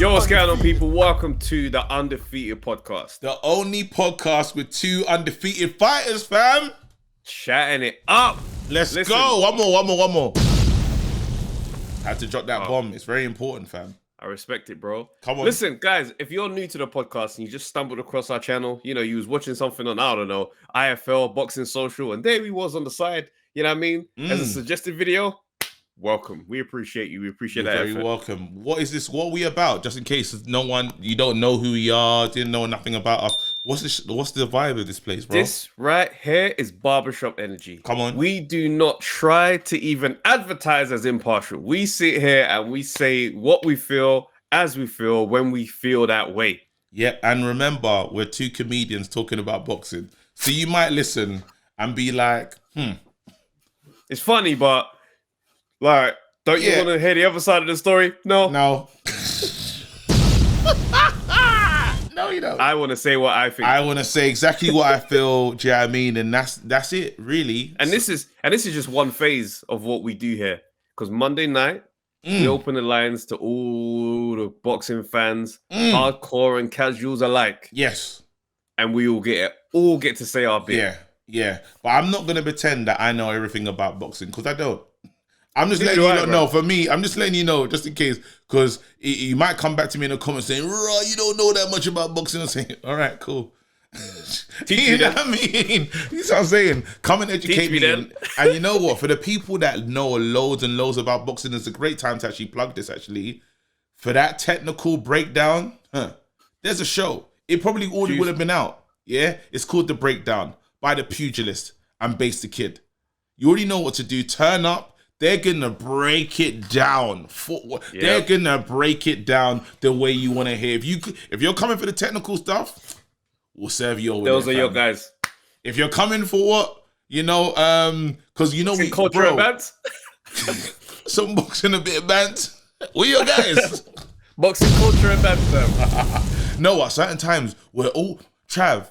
Yo, what's going on, people? Welcome to the Undefeated podcast. The only podcast with two undefeated fighters, fam. Chatting it up. Let's go. One more. Had to drop that bomb. It's very important, fam. I respect it, bro. Come on. Listen, guys, if you're new to the podcast and you just stumbled across our channel, you know, you was watching something on, I don't know, IFL, Boxing Social, and there he was on the side, you know what I mean? As a suggested video, welcome. We appreciate you. We appreciate that. Very welcome. What is this? What are we about? Just in case you don't know who we are, didn't know nothing about us. What's the vibe of this place, bro? This right here is barbershop energy. Come on. We do not try to even advertise as impartial. We sit here and we say what we feel as we feel when we feel that way. Yep. And remember, we're two comedians talking about boxing. So you might listen and be like, It's funny, but like, don't you want to hear the other side of the story? No. No, you don't. I want to say what I think. I want to say exactly what I feel. Do you know what I mean? And that's it, really. And this is just one phase of what we do here. Because Monday night, we open the lines to all the boxing fans, hardcore and casuals alike. Yes. And we all get to say our bit. Yeah. But I'm not gonna pretend that I know everything about boxing because I don't. I'm just letting you know. For me, I'm just letting you know, just in case, because you might come back to me in the comments saying, "Raw, you don't know that much about boxing." I'm saying, "All right, cool." You know what I mean? You know what I'm saying? Come and educate me. And you know what? For the people that know loads and loads about boxing, it's a great time to actually plug this. Actually, for that technical breakdown, there's a show. It probably already would have been out. Yeah, it's called The Breakdown by the Pugilist and Base the Kid. You already know what to do. Turn up. They're gonna break it down. They're gonna break it down the way you want to hear. If you're coming for the technical stuff, we'll serve you over. Those are your guys. If you're coming for what, because we culture and bands. Some boxing a bit of bands. We're your guys. Boxing culture and bands. No, at certain times we're all Trav.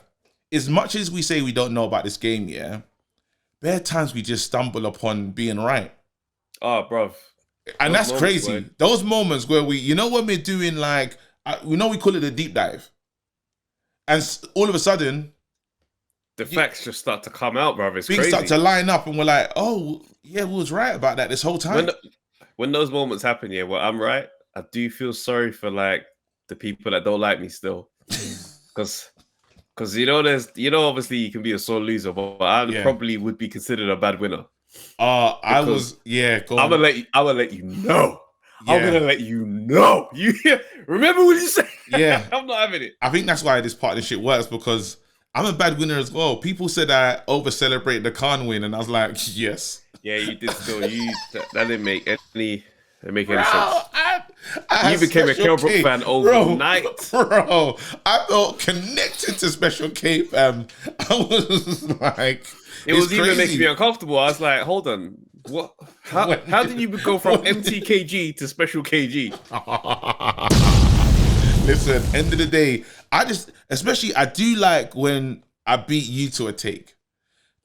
As much as we say we don't know about this game, there are times we just stumble upon being right. Oh, bro. And that's crazy. Those moments where when we're doing we call it a deep dive. And all of a sudden, the facts just start to come out, bro. It's things crazy. Start to line up and we're like, oh, yeah, we was right about that this whole time. When those moments happen, I'm right. I do feel sorry for the people that don't like me still. Because obviously you can be a sore loser, but I probably would be considered a bad winner. I'm gonna let you know. Yeah. I'm gonna let you know. You remember what you said? Yeah. I'm not having it. I think that's why this partnership works, because I'm a bad winner as well. People said I over celebrate the Kahn win, and I was like, yes. Yeah, you did still. That didn't make any sense. You became a Kelbrook fan overnight. Bro, I felt connected to Special K, fam. I was like, it was even making me uncomfortable. I was like, hold on. What? How did you go from MTKG to Special KG? Listen, end of the day, I do like when I beat you to a take.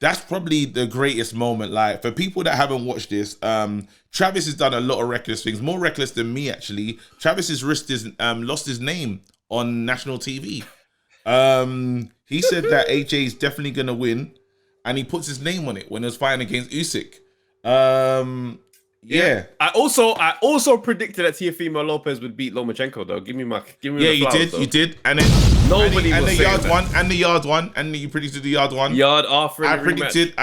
That's probably the greatest moment. Like, for people that haven't watched this, Travis has done a lot of reckless things, more reckless than me, actually. Travis has lost his name on national TV. He said that AJ is definitely going to win, and he puts his name on it when he was fighting against Usyk. Yeah. I also predicted that Teofimo Lopez would beat Lomachenko, though. Give me my flowers, you did. And then nobody was the saying yard that. one, and the yard one, and you predicted the yard one. Yard after I predicted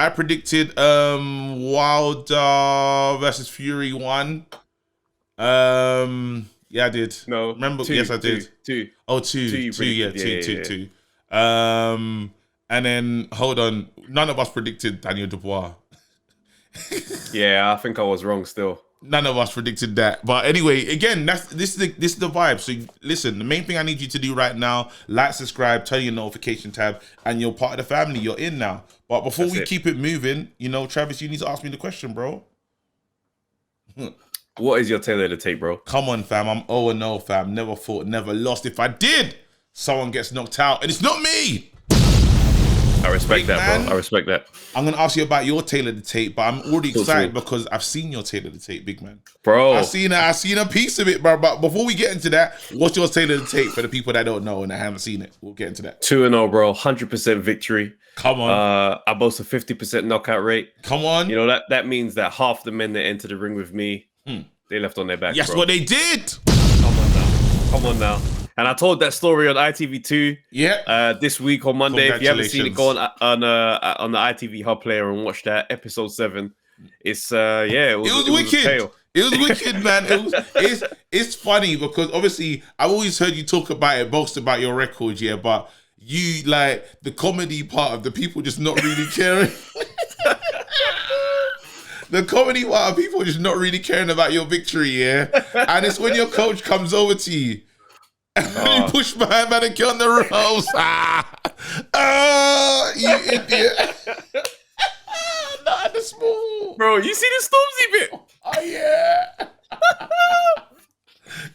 Wilder versus Fury 1. Yeah, I did. No. Remember? Two, yes, I did. Two. Oh, two. Yeah, two. And then hold on. None of us predicted Daniel Dubois. Yeah, I think I was wrong still. None of us predicted that. But anyway, again, this is the vibe. So listen, the main thing I need you to do right now, like, subscribe, turn your notification tab, and you're part of the family. You're in now. But before we keep it moving, Travis, you need to ask me the question, bro. What is your tailor to take, bro? Come on, fam. I'm 0-0, fam. Never fought, never lost. If I did, someone gets knocked out, and it's not me. I respect that, man, bro. I respect that. I'm gonna ask you about your tailor the tape, but I'm already excited because I've seen your tailor the tape, big man. Bro, I seen a piece of it, bro. But before we get into that, what's your tailor the tape for the people that don't know and that haven't seen it? We'll get into that. 2-0, bro. 100% victory. Come on. I boast a 50% knockout rate. Come on. You know that means that half the men that enter the ring with me, they left on their back. Yes, bro. what they did. Come on now. And I told that story on ITV2. Yeah. This week on Monday. If you haven't seen it, go on the ITV Hub player and watch that episode 7. It's it was wicked. It was wicked, man. It's funny because obviously I've always heard you talk about it, boast about your record, but you like the comedy part of the people just not really caring. The comedy part of people just not really caring about your victory, and it's when your coach comes over to you. You push behind mannequin on the ropes. You idiot. Not at the small. Bro, you see the Stormzy bit? Oh, yeah.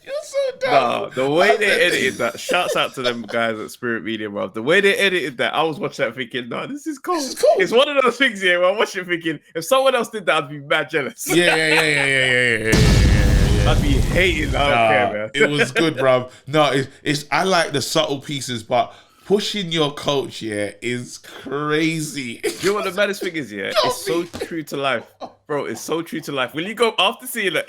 You're so dumb. Nah, the way they edited that, shouts out to them guys at Spirit Media, bro. The way they edited that, I was watching that thinking, nah, this is cool. It's one of those things here where I'm watching thinking, if someone else did that, I'd be mad jealous. Yeah. I'd be hating. I don't care, man. It was good, bro. No, it's I like the subtle pieces, but pushing your coach, is crazy. You know what the maddest thing is, It's so true to life. Bro, it's so true to life. When you go, after seeing that,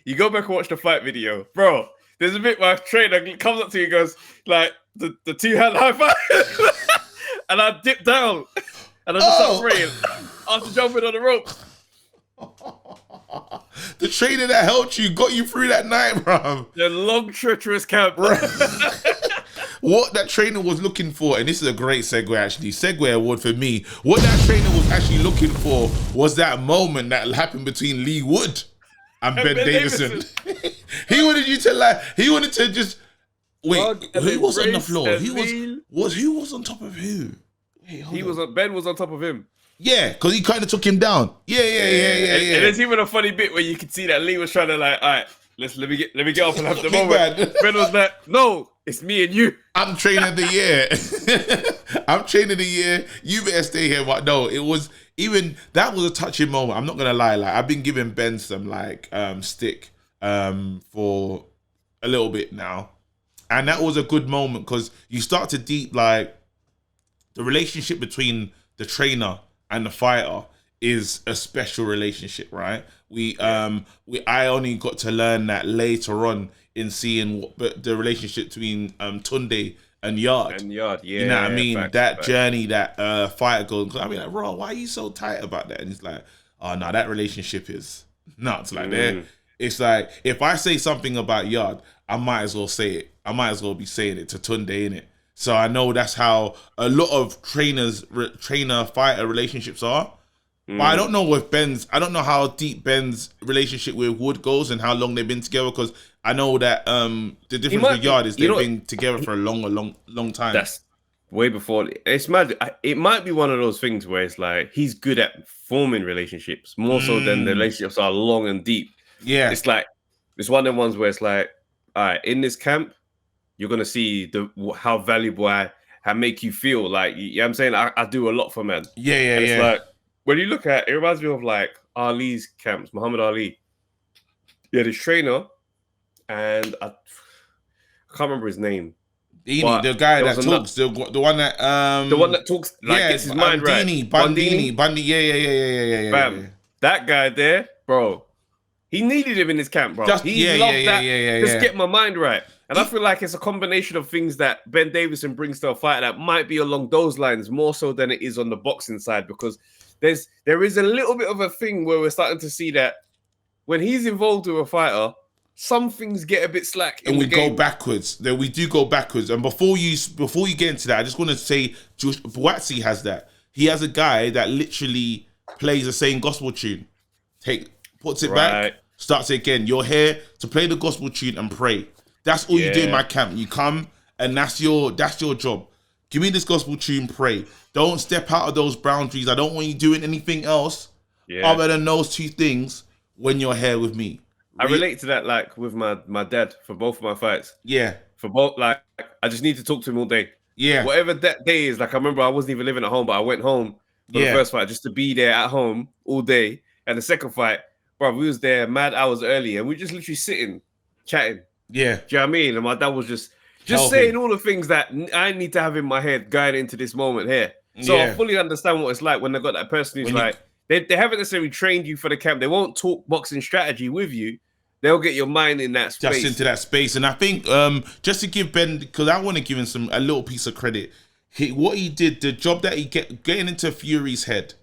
you go back and watch the fight video. Bro, there's a bit where a trainer comes up to you and goes, like, the 2-hand high five. And I dip down. And I just start praying after jumping on the rope. The trainer that helped you, got you through that night, bro. The long, treacherous camp. Bro. What that trainer was looking for, and this is a great segue actually, segue award for me. What that trainer was actually looking for was that moment that happened between Lee Wood and Ben Davison. He wanted to just wait. Who was on the floor? Who was on top of who? Wait, Ben was on top of him. Yeah, because he kind of took him down. Yeah. And there's even a funny bit where you can see that Lee was trying to like, all right, let me get up and have the moment. Ben was like, no, it's me and you. I'm trainer of the year. I'm trainer of the year. You better stay here. But no, it was even that was a touching moment. I'm not gonna lie. Like I've been giving Ben some like stick for a little bit now, and that was a good moment because you start to deep like the relationship between the trainer and the fighter is a special relationship, right? I only got to learn that later on in seeing the relationship between Tunde and Yard. Yeah. You know what I mean? Facts. Journey that fighter goes. I mean, like, bro, why are you so tight about that? And it's like, oh no, that relationship is nuts. Like it's like if I say something about Yard, I might as well say it. I might as well be saying it to Tunde, innit? So I know that's how a lot of trainer-fighter relationships are. But I don't know I don't know how deep Ben's relationship with Wood goes and how long they've been together because I know that the difference with Yard is they've been together for a long time. That's way before. It's mad. It might be one of those things where it's like he's good at forming relationships more so than the relationships are long and deep. Yeah. It's like, it's one of them ones where it's like, all right, in this camp, you're going to see how valuable I make you feel. Like, you know what I'm saying? I do a lot for men. Yeah. It's like, when you look at it, reminds me of like Ali's camps, Muhammad Ali. Yeah, this trainer, and I can't remember his name. Dini, the guy that talks, the one that talks, like gets his mind right. Bundy. Yeah. Bam. That guy there, bro. He needed him in his camp, bro. He loved that. Just get my mind right. And I feel like it's a combination of things that Ben Davison brings to a fight that might be along those lines more so than it is on the boxing side, because there is a little bit of a thing where we're starting to see that when he's involved with a fighter, some things get a bit slack. And we go backwards. Then we do go backwards. And before you get into that, I just want to say Buatsi has that. He has a guy that literally plays the same gospel tune. Puts it back, starts it again. You're here to play the gospel tune and pray. That's all you do in my camp. You come and that's your job. Give me this gospel tune, pray. Don't step out of those boundaries. I don't want you doing anything else other than those two things when you're here with me. I relate to that like with my dad for both of my fights. Yeah. For both, like I just need to talk to him all day. Yeah. Whatever that day is, like I remember I wasn't even living at home, but I went home for the first fight just to be there at home all day. And the second fight, bro, we was there mad hours early and we just literally sitting, chatting. Yeah. Do you know what I mean? And my dad was just saying all the things that I need to have in my head going into this moment here. So I fully understand what it's like when they got that person who's like, they haven't necessarily trained you for the camp. They won't talk boxing strategy with you. They'll get your mind in that space. Just into that space. And I think just to give Ben, because I want to give him a little piece of credit. What he did, the job that he getting into Fury's head,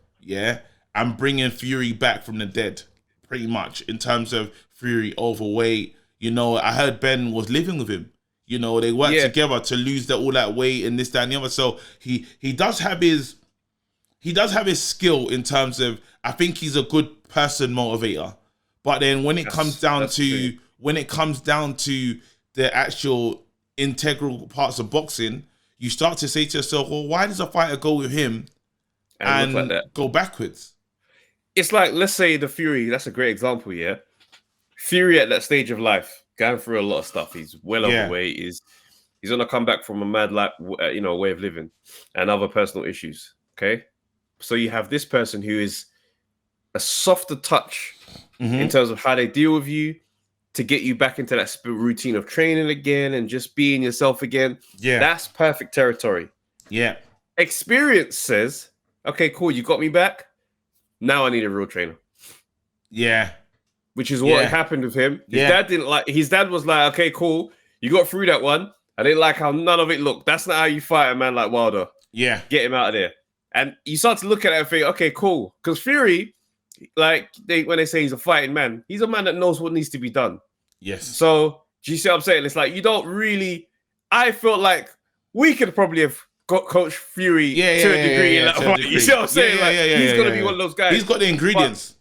and bringing Fury back from the dead, pretty much, in terms of Fury overweight. You know, I heard Ben was living with him. You know, they worked together to lose all that weight and this, that, and the other. So he does have his skill in terms of, I think he's a good person motivator. But then when it comes down to the actual integral parts of boxing, you start to say to yourself, well, why does a fighter go with him and go backwards? It's like, let's say the Fury, that's a great example, yeah? Fury at that stage of life, going through a lot of stuff. He's well overweight. He's going to come back from a mad life, way of living and other personal issues, okay? So you have this person who is a softer touch in terms of how they deal with you to get you back into that routine of training again and just being yourself again. Yeah. That's perfect territory. Yeah. Experience says, okay, cool, you got me back. Now I need a real trainer. Yeah. Which is what happened with him. His dad was like, okay, cool, you got through that one. I didn't like how none of it looked. That's not how you fight a man like Wilder. Yeah. Get him out of there. And you start to look at it and think, okay, cool. Because Fury, when they say he's a fighting man, he's a man that knows what needs to be done. Yes. So, do you see what I'm saying? It's like, you don't really... I felt like we could probably have got Coach Fury to a degree. You see what I'm saying? He's going to be one of those guys. He's got the ingredients.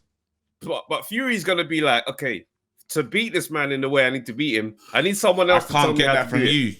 But Fury's going to be like, okay, to beat this man in the way I need to beat him, I need someone else to tell me how to do it. I can't get that from you.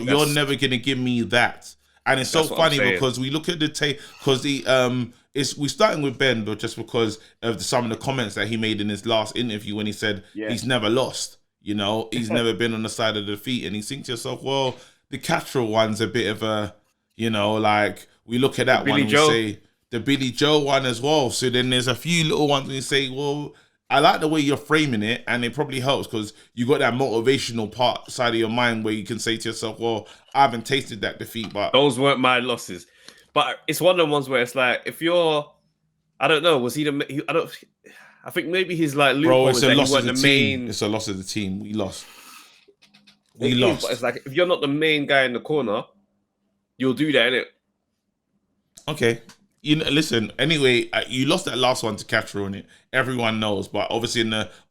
You're never going to give me that. And it's so funny because we look at the tape, because we're starting with Ben, but just because of some of the comments that he made in his last interview when he said he's never lost, he's never been on the side of defeat. And you think to yourself, well, the Castro one's a bit of a, like we look at that one and we say the Billy Joe one as well. So then there's a few little ones when you say, well, I like the way you're framing it, and it probably helps because you got that motivational part side of your mind where you can say to yourself, well, I haven't tasted that defeat, but those weren't my losses. But it's one of the ones where it's like, if you're, I don't know, was he I think maybe his like loophole is that he wasn't the main. It's a loss of the team. We lost. But it's like, if you're not the main guy in the corner, you'll do that, innit? Okay. Listen, anyway, you lost that last one to Castro in it. Everyone knows, but obviously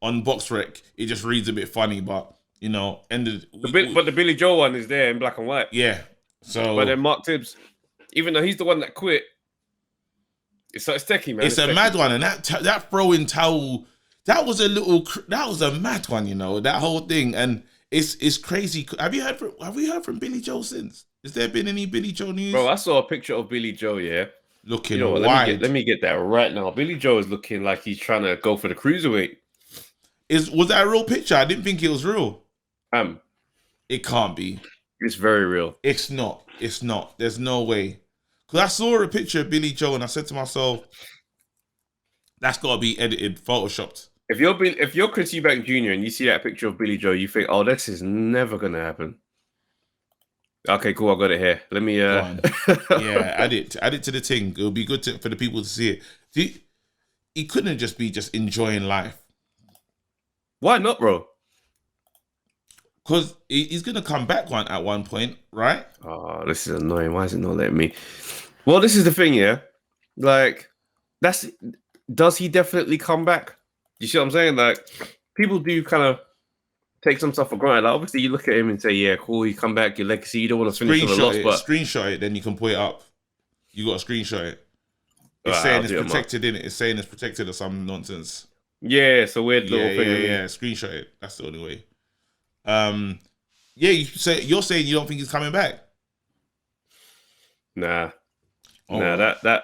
on BoxRec, it just reads a bit funny, but but the Billy Joe one is there in black and white. Yeah. So, but then Mark Tibbs, even though he's the one that quit, it's techie, man. It's a mad one, and that throwing towel, that was a mad one, that whole thing, and it's crazy. Have we heard from Billy Joe since? Has there been any Billy Joe news? Bro, I saw a picture of Billy Joe, looking wide. Let me get that right now. Billy Joe is looking like he's trying to go for the cruiserweight. Was that a real picture? I didn't think it was real. It can't be. It's very real. It's not. There's no way. Because I saw a picture of Billy Joe and I said to myself, that's got to be edited, photoshopped. If you're Chris Eubank Jr. and you see that picture of Billy Joe, you think, oh, this is never going to happen. Okay, cool. I got it here. Let me. add it to the thing. It'll be good for the people to see it. He couldn't just be enjoying life. Why not, bro? Because he's gonna come back at one point, right? Oh, this is annoying. Why is it not letting me? Well, this is the thing, yeah. Like, does he definitely come back? You see what I'm saying? Like, people do kind of take some stuff for granted. Like, obviously, you look at him and say, "Yeah, cool, you come back, your legacy. You don't want to finish with a loss." But screenshot it, then you can put it up. You got to screenshot it. It's saying it's protected, innit? It's saying it's protected or some nonsense. Yeah, it's a weird little thing. Yeah. Screenshot it. That's the only way. You're saying you don't think he's coming back? Nah. That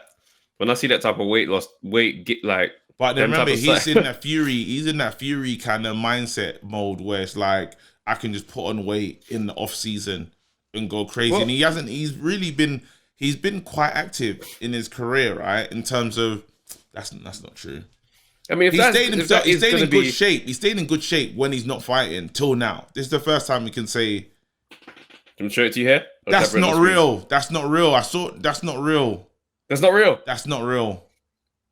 when I see that type of weight loss, get like. But then remember, he's in that Fury kind of mindset mode where it's like, I can just put on weight in the off season and go crazy. And he's been quite active in his career, right? In terms of, that's not true. I mean, He stayed in good shape. He stayed in good shape when he's not fighting till now. This is the first time we can say. Can I show it to you here? That's not real. That's not real. That's not real. That's not real. That's not real.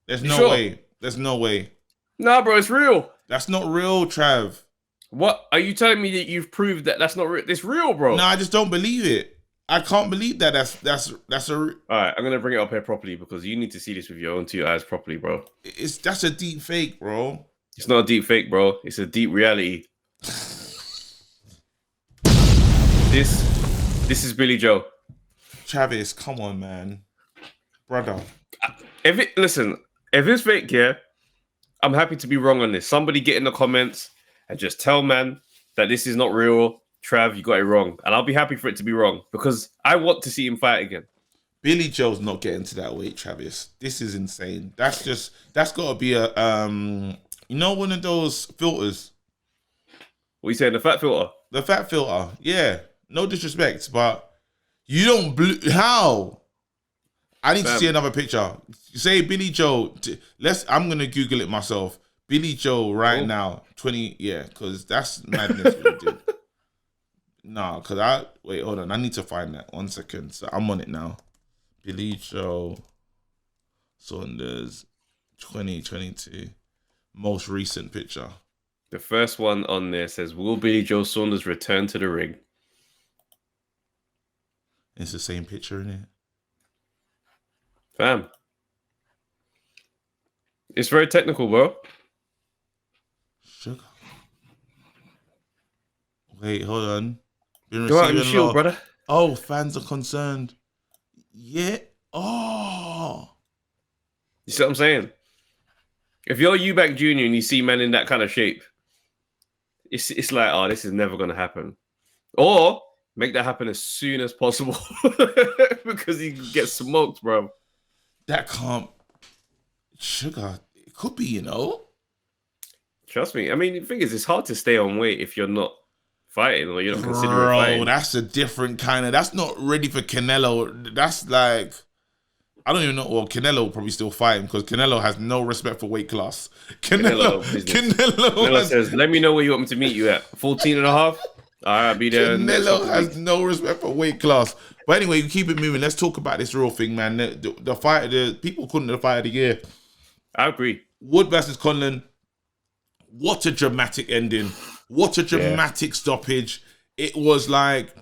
There's no way. There's no way. Nah, bro, it's real. That's not real, Trav. What are you telling me that you've proved that that's not real? It's real, bro. No, I just don't believe it. I can't believe that. That's a. All right, I'm gonna bring it up here properly because you need to see this with your own two eyes properly, bro. That's a deep fake, bro. It's not a deep fake, bro. It's a deep reality. This is Billy Joe. Travis, come on, man, brother. If it's fake, yeah, I'm happy to be wrong on this. Somebody get in the comments and just tell man that this is not real. Trav, you got it wrong. And I'll be happy for it to be wrong because I want to see him fight again. Billy Joe's not getting to that weight, Travis. This is insane. That's got to be a, one of those filters. What are you saying, the fat filter? The fat filter, yeah. No disrespect, but you don't, how? I need to see another picture. Say Billy Joe, I'm going to Google it myself. Billy Joe now, 20, because that's madness what he did. No, because wait, hold on. I need to find that. 1 second. So I'm on it now. Billy Joe Saunders 2022. Most recent picture. The first one on there says, will Billy Joe Saunders return to the ring? It's the same picture, isn't it? Fam. It's very technical, bro. Sugar. Wait, hold on. Go out and shield, brother. Oh, fans are concerned. Yeah. Oh. You see what I'm saying? If you're Eubank Jr. and you see man in that kind of shape, it's like, oh, this is never going to happen. Or make that happen as soon as possible because he can get smoked, bro. That can't. Sugar. It could be, you know. Trust me. I mean, the thing is, it's hard to stay on weight if you're not fighting or you're not considering fighting. That's a different kind of. That's not ready for Canelo. That's like, I don't even know. Well, Canelo probably still fighting because Canelo has no respect for weight class. Canelo says, let me know where you want me to meet you at. 14 and a half? All right, I'll be there. Canelo has no respect for weight class. But anyway, we keep it moving. Let's talk about this real thing, man. The fight, the people calling it the fight of the year. I agree. Wood versus Conlan. What a dramatic ending. What a dramatic stoppage. It was like,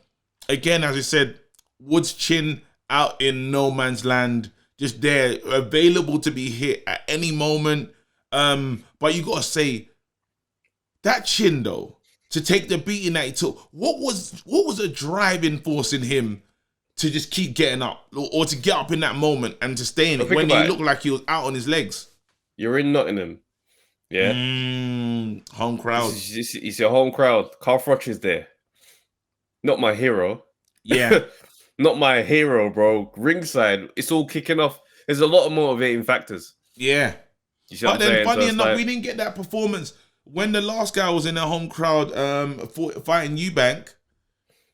again, as I said, Wood's chin out in no man's land, just there, available to be hit at any moment. But you got to say, that chin, though, to take the beating that he took, what was a driving force in him to just keep getting up or to get up in that moment and to stay in it when he looked like he was out on his legs? You're in Nottingham. Yeah. Home crowd. It's your home crowd. Carl Froch is there. Not my hero. Yeah. Not my hero, bro. Ringside. It's all kicking off. There's a lot of motivating factors. Yeah. You see what I'm saying? Funny enough, we didn't get that performance when the last guy was in the home crowd fighting Eubank.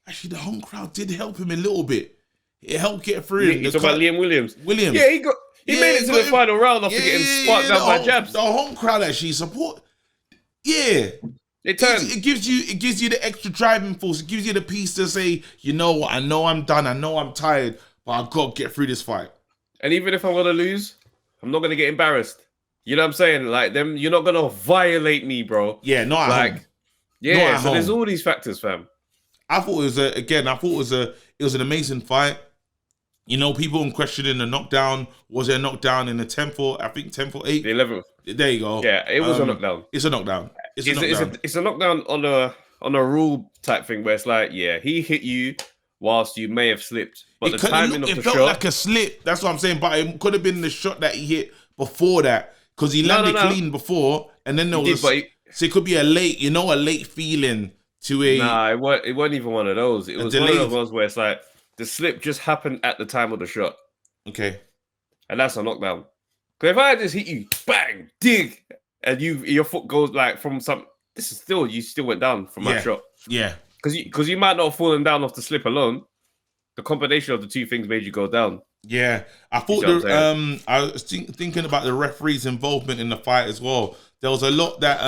Actually, the home crowd did help him a little bit. It helped get through him. You talking about Liam Williams? Yeah, he made it to the final round after getting sparked out by jabs. The home crowd actually support. Yeah. It gives you the extra driving force. It gives you the piece to say, you know what, I know I'm done. I know I'm tired, but I've got to get through this fight. And even if I'm going to lose, I'm not going to get embarrassed. You know what I'm saying? Like, you're not going to violate me, bro. Yeah, not at home. Yeah, so there's all these factors, fam. I thought it was an amazing fight. You know, people questioning the knockdown. Was there a knockdown in the 10th or 8th? The 11th. There you go. Yeah, it was a knockdown. It's a knockdown. It's a knockdown on a rule type thing where it's like, yeah, he hit you whilst you may have slipped. But the timing of the shot... It felt like a slip. That's what I'm saying. But it could have been the shot that he hit before that. Because he landed clean before. And then there was... So it could be a late feeling to a... Nah, it wasn't even one of those. It was one of those ones where it's like, the slip just happened at the time of the shot. Okay. And that's a knockdown. Because if I just hit you, bang, dig, and your foot goes like from some... You still went down from that shot. Yeah. Because you might not have fallen down off the slip alone. the combination of the two things made you go down. Yeah, I thought I was thinking about the referee's involvement in the fight as well. There was a lot that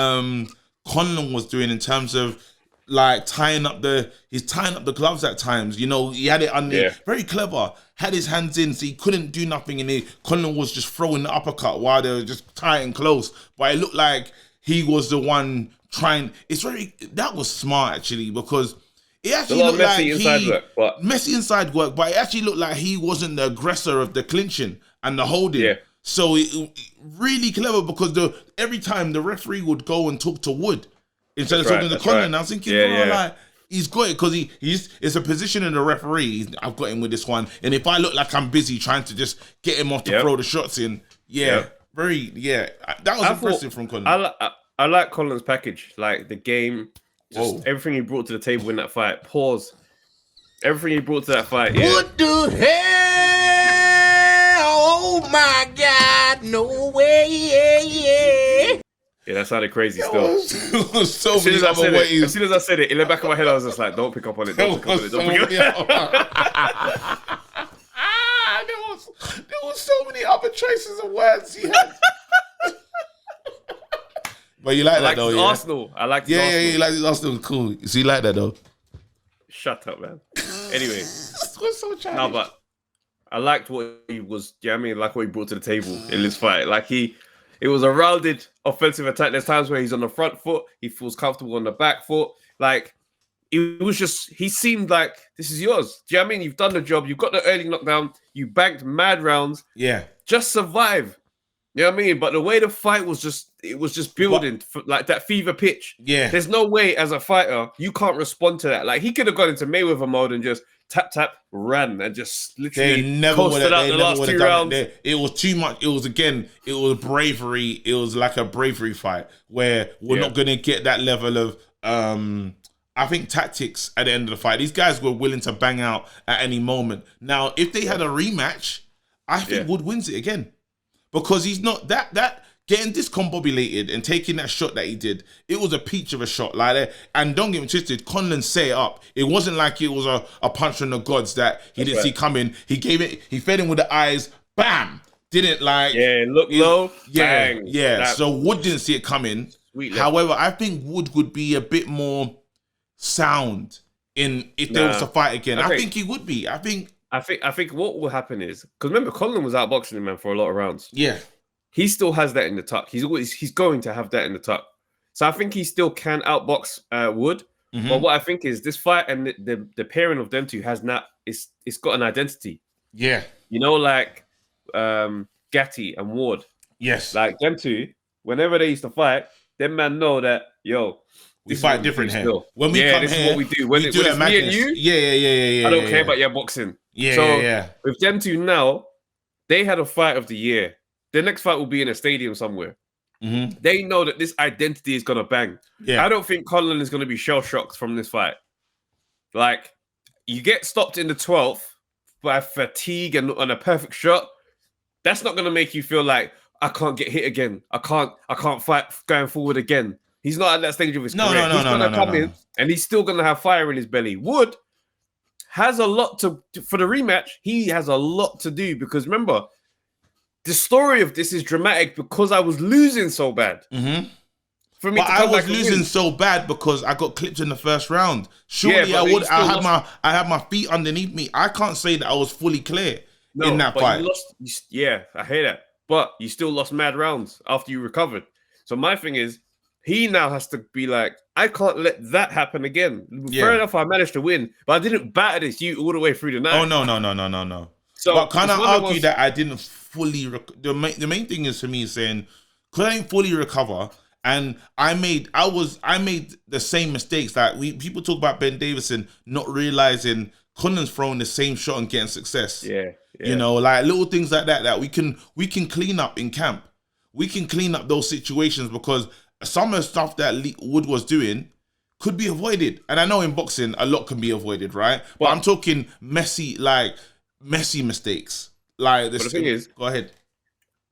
Conlon was doing in terms of like tying up the gloves at times. You know, he had it under, very clever, had his hands in, so he couldn't do nothing, and Conlon was just throwing the uppercut while they were just tight and close. But it looked like he was the one trying. That was smart actually, because it actually looked like messy inside work, but it actually looked like he wasn't the aggressor of the clinching and the holding. Yeah. So it really clever, because every time the referee would go and talk to Wood instead of talking to Conlon. And I was thinking, like, he's got it, because it's a position in the referee. I've got him with this one, and if I look like I'm busy trying to just get him off to throw the shots in, that was impressive from Conlon. I like Conlon's package, like the game. Just everything he brought to the table in that fight. Pause. Everything he brought to that fight. Yeah. What the hell? Oh my God! No way! Yeah, that sounded crazy. Still, as soon as I said it, in the back of my head, I was just like, "Don't pick up on it. Don't pick up on it. Don't pick up on it." There was so many other choices of words he had. But you like that though, Arsenal. I like Arsenal. Yeah, you like Arsenal. Cool. So you like that though? Shut up, man. Anyway, so no, but I liked what he was. Yeah, I mean, like what he brought to the table in this fight. Like it was a rounded offensive attack. There's times where he's on the front foot, he feels comfortable on the back foot. Like he seemed like, this is yours. Do you know what I mean? You've done the job. You've got the early knockdown. You banked mad rounds. Yeah, just survive. You know what I mean? But the way the fight was just building like that fever pitch. Yeah. There's no way as a fighter, you can't respond to that. Like he could have gone into Mayweather mode and just tap, ran and just literally coasted out the last 2 rounds. It was too much. It was bravery. It was like a bravery fight where we're not going to get that level of, I think, tactics at the end of the fight. These guys were willing to bang out at any moment. Now, if they had a rematch, I think Wood wins it again. Because he's not that getting discombobulated and taking that shot that he did. It was a peach of a shot like that. And don't get me twisted, Conlon set it up. It wasn't like it was a punch from the gods that he didn't see coming. He gave it. He fed him with the eyes. Bam. Didn't like. Yeah. Look low. Yeah. Bang. Yeah. So Wood didn't see it coming. However, I think Wood would be a bit more sound if there was a fight again. I think he would be. I think what will happen is, because remember, Conlon was outboxing him, man, for a lot of rounds. Yeah. He still has that in the tuck. He's going to have that in the tuck. So I think he still can outbox Wood. Mm-hmm. But what I think is this fight and the pairing of them two it's got an identity. Yeah. You know, like Gatti and Ward. Yes. Like them two, whenever they used to fight, them man know that, we fight different here. When we come here, is what we do. When it's me and you, yeah. I don't care about your boxing. Yeah. With them two now, they had a fight of the year. Their next fight will be in a stadium somewhere. Mm-hmm. They know that this identity is gonna bang. Yeah. I don't think Conlon is gonna be shell shocked from this fight. Like, you get stopped in the 12th by fatigue and a perfect shot. That's not gonna make you feel like I can't get hit again. I can't fight going forward again. He's not at that stage of his career. He's gonna come in and he's still gonna have fire in his belly. Wood has a lot for the rematch. He has a lot to do, because remember, the story of this is dramatic because I was losing so bad. Mm-hmm. For me, I was losing so bad because I got clipped in the first round. Surely I had my feet underneath me. I can't say that I was fully clear in that fight. I hear that. But you still lost mad rounds after you recovered. So my thing is, he now has to be like, I can't let that happen again. Yeah. Fair enough, I managed to win, but I didn't batter this you all the way through the night. Oh, no. So, but can I argue that I didn't fully... The main thing is for me saying, could I fully recover? And I made the same mistakes. Like people talk about Ben Davison not realizing Conlon's throwing the same shot and getting success. Yeah. You know, like little things like that we can clean up in camp. We can clean up those situations, because some of the stuff that Wood was doing could be avoided. And I know in boxing, a lot can be avoided, right? But I'm talking messy mistakes. Like this. But the thing is, go ahead.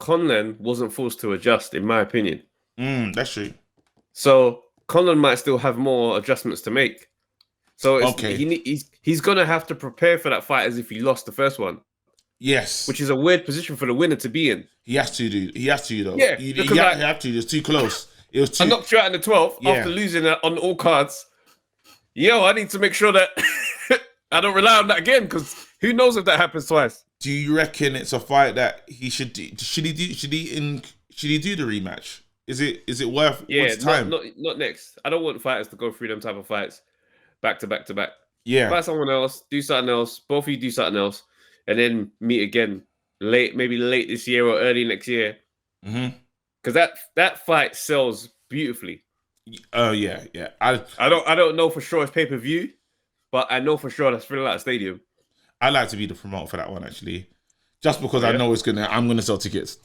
Conlon wasn't forced to adjust, in my opinion. That's true. So Conlon might still have more adjustments to make. So he's gonna have to prepare for that fight as if he lost the first one. Yes, which is a weird position for the winner to be in. He has to though. Yeah, he have to. It's too close. It was too. I knocked you out in the 12th after losing on all cards. Yo, I need to make sure that I don't rely on that again, because who knows if that happens twice. Do you reckon it's a fight that he should do? Should he do the rematch? Is it worth time? Not next. I don't want fighters to go through them type of fights back to back to back. Yeah. Fight someone else, do something else. Both of you do something else, and then meet again maybe late this year or early next year. Because that fight sells beautifully. Oh yeah. I don't know for sure it's pay-per-view, but I know for sure that's filling out a stadium. I'd like to be the promoter for that one, actually, just because I know I'm gonna sell tickets.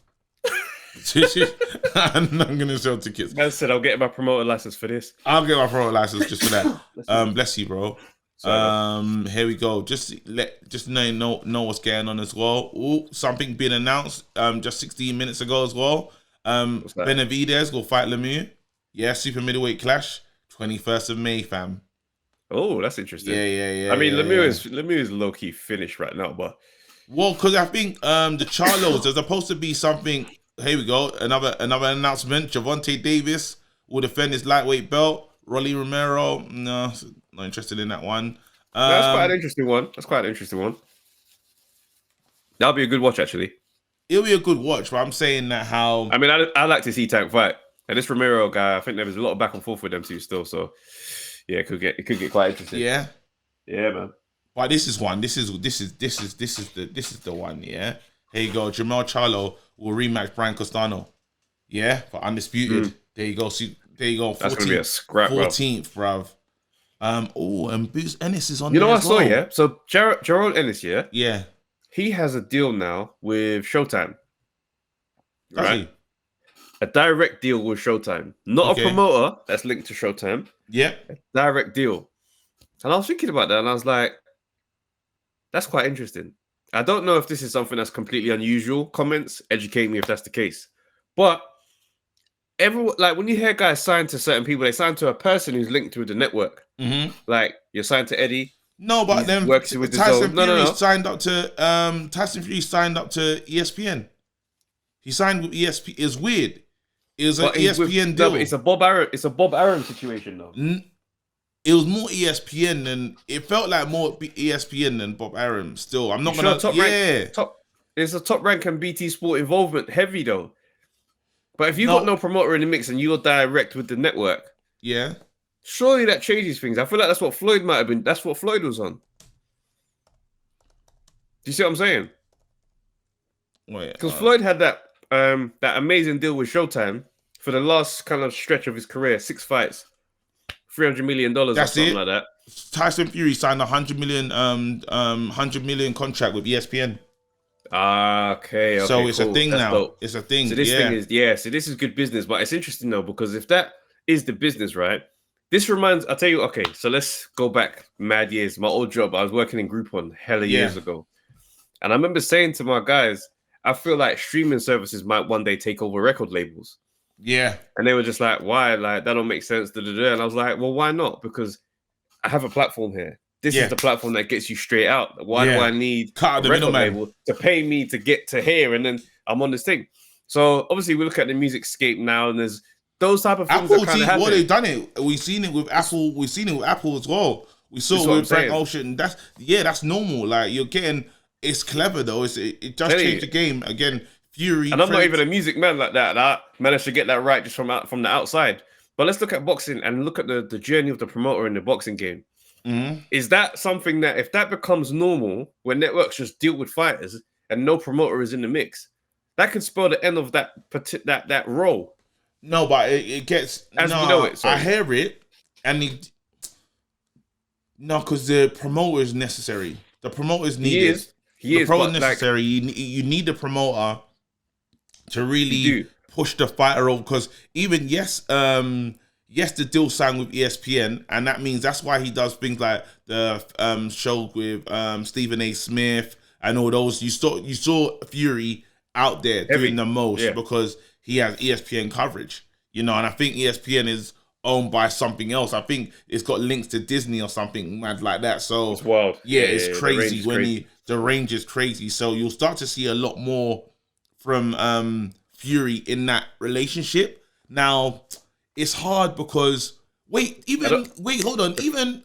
I'm gonna sell tickets. Man said I'll get my promoter license for this. I'll get my promoter license just for that. Bless you, bro. Here we go. Just know what's going on as well. Ooh, something being announced just 16 minutes ago as well. Benavidez will fight Lemieux. Yeah, super middleweight clash, 21st of May, fam. Oh, that's interesting. Yeah. I mean, Lemieux is low key finished right now, but because I think the Charlos, there's supposed to be something. Here we go. Another announcement. Gervonta Davis will defend his lightweight belt. Rolly Romero, no, not interested in that one. That's quite an interesting one. That'll be a good watch, actually. It'll be a good watch, but I'm saying that how. I mean, I like to see Tank fight, and this Romero guy, I think there was a lot of back and forth with them two still. So, yeah, it could get quite interesting. Yeah, man. But this is one. This is the one. Yeah. Here you go. Jamal Charlo will rematch Brian Costano. Yeah, for Undisputed. There you go. See, there you go. 14th, that's gonna be a scrap, 14th, bruv. And Boots Ennis is on. You know there what I saw? Yeah. So Gerald Ennis, yeah. He has a deal now with Showtime. Right. A direct deal with Showtime, not a promoter that's linked to Showtime. Yeah. A direct deal. And I was thinking about that, and I was like, that's quite interesting. I don't know if this is something that's completely unusual. Comments, educate me if that's the case. But everyone, like when you hear guys sign to certain people, they sign to a person who's linked with the network. Like you're signed to Eddie. No, but then works with Tyson Fury signed up to ESPN. He signed with ESPN. It's weird. It was an ESPN deal. No, but it's a Bob Arum situation though. It was more ESPN than it felt like more ESPN than Bob Arum. Still, I'm not gonna. It's a top rank and BT Sport involvement heavy though. But if you got no promoter in the mix and you're direct with the network, surely that changes things. I feel like that's what Floyd might have been. That's what Floyd was on. Do you see what I'm saying? Because Floyd had that amazing deal with Showtime for the last kind of stretch of his career, 6 fights. $300 million or something like that. Tyson Fury signed a $100 million contract with ESPN. Okay. So it's cool. a thing That's now. Dope. It's a thing. So this thing is So this is good business, but it's interesting though because if that is the business, right? This reminds. I'll tell you. Okay, so let's go back mad years. My old job, I was working in Groupon hella years ago, and I remember saying to my guys, I feel like streaming services might one day take over record labels. Yeah. And they were just like, why? Like, that don't make sense. And I was like, well, why not? Because I have a platform here. This is the platform that gets you straight out. Why do I need a record label to pay me to get to here? And then I'm on this thing. So obviously we look at the music scape now and there's those type of things Apple that kind of happen. Well, they've done it. We've seen it with Apple. We've seen it with Apple as well. We saw it with Frank Ocean. That's normal. Like you're getting, it's clever though. It does change the game. Again, Fury. And I'm not even a music man like that. I managed to get that right just from the outside. But let's look at boxing and look at the journey of the promoter in the boxing game. Is that something that if that becomes normal, when networks just deal with fighters and no promoter is in the mix, that could spell the end of that role? No, but it gets as we know it. Sorry. I hear it, and because the promoter is necessary. The promoter is needed. The promoter is necessary. You need the promoter to really push the fighter over. Because even the deal signed with ESPN, and that means that's why he does things like the show with Stephen A. Smith and all those. You saw Fury out there doing the most because he has ESPN coverage, and I think ESPN is owned by something else. I think it's got links to Disney or something mad like that. So it's wild. Yeah, it's crazy. The range is crazy. So you'll start to see a lot more from Fury in that relationship. Now it's hard because hold on. Even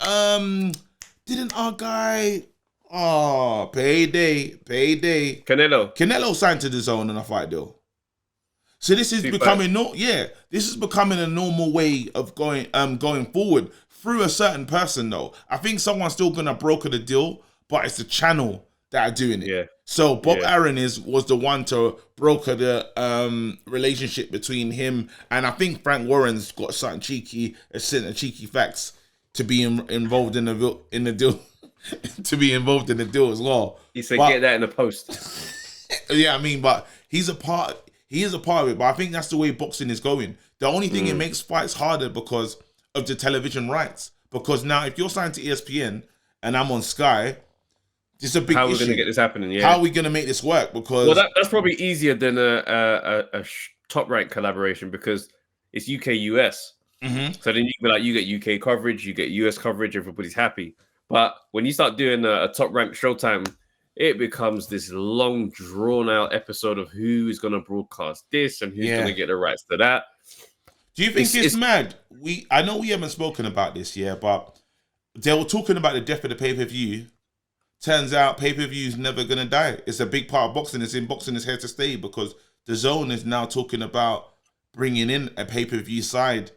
didn't our guy payday Canelo signed to the zone on a fight deal. So this is becoming this is becoming a normal way of going forward through a certain person though. I think someone's still gonna broker the deal, but it's the channel that are doing it. Yeah. So Bob Aaron was the one to broker the relationship between him, and I think Frank Warren's got something cheeky, cheeky facts to be involved in the deal. To be involved in the deal as well. He said, "Get that in the post." Yeah, I mean, but he is a part of it. But I think that's the way boxing is going. The only thing it makes fights harder because of the television rights. Because now, if you're signed to ESPN and I'm on Sky, it's a big issue. How are we going to get this happening? Yeah. How are we going to make this work? Because that's probably easier than a top rank collaboration because it's UK US. Mm-hmm. So then you can be like, you get UK coverage, you get US coverage, everybody's happy. But when you start doing a top ranked Showtime, it becomes this long drawn out episode of who is going to broadcast this and who's going to get the rights to that. Do you think it's mad? I know we haven't spoken about this yet, but they were talking about the death of the pay-per-view. Turns out pay-per-view is never going to die. It's a big part of boxing. It's in boxing is here to stay because the zone is now talking about bringing in a pay-per-view side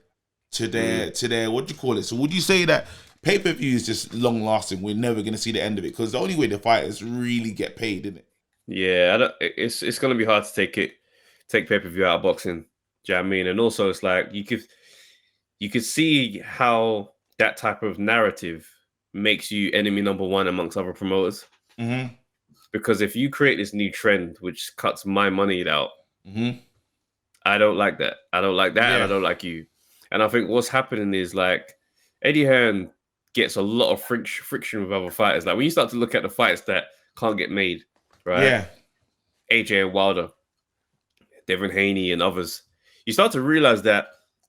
to their what do you call it? So would you say that pay-per-view is just long-lasting? We're never going to see the end of it because the only way the fighters really get paid, isn't it? Yeah, it's going to be hard to take pay-per-view out of boxing. Do you know what I mean? And also, it's like you could see how that type of narrative makes you enemy number one amongst other promoters. Mm-hmm. Because if you create this new trend which cuts my money out, I don't like that. I don't like that, and I don't like you. And I think what's happening is like Eddie Hearn gets a lot of friction with other fighters. Like when you start to look at the fights that can't get made, right? Yeah. AJ and Wilder, Devin Haney and others, you start to realize that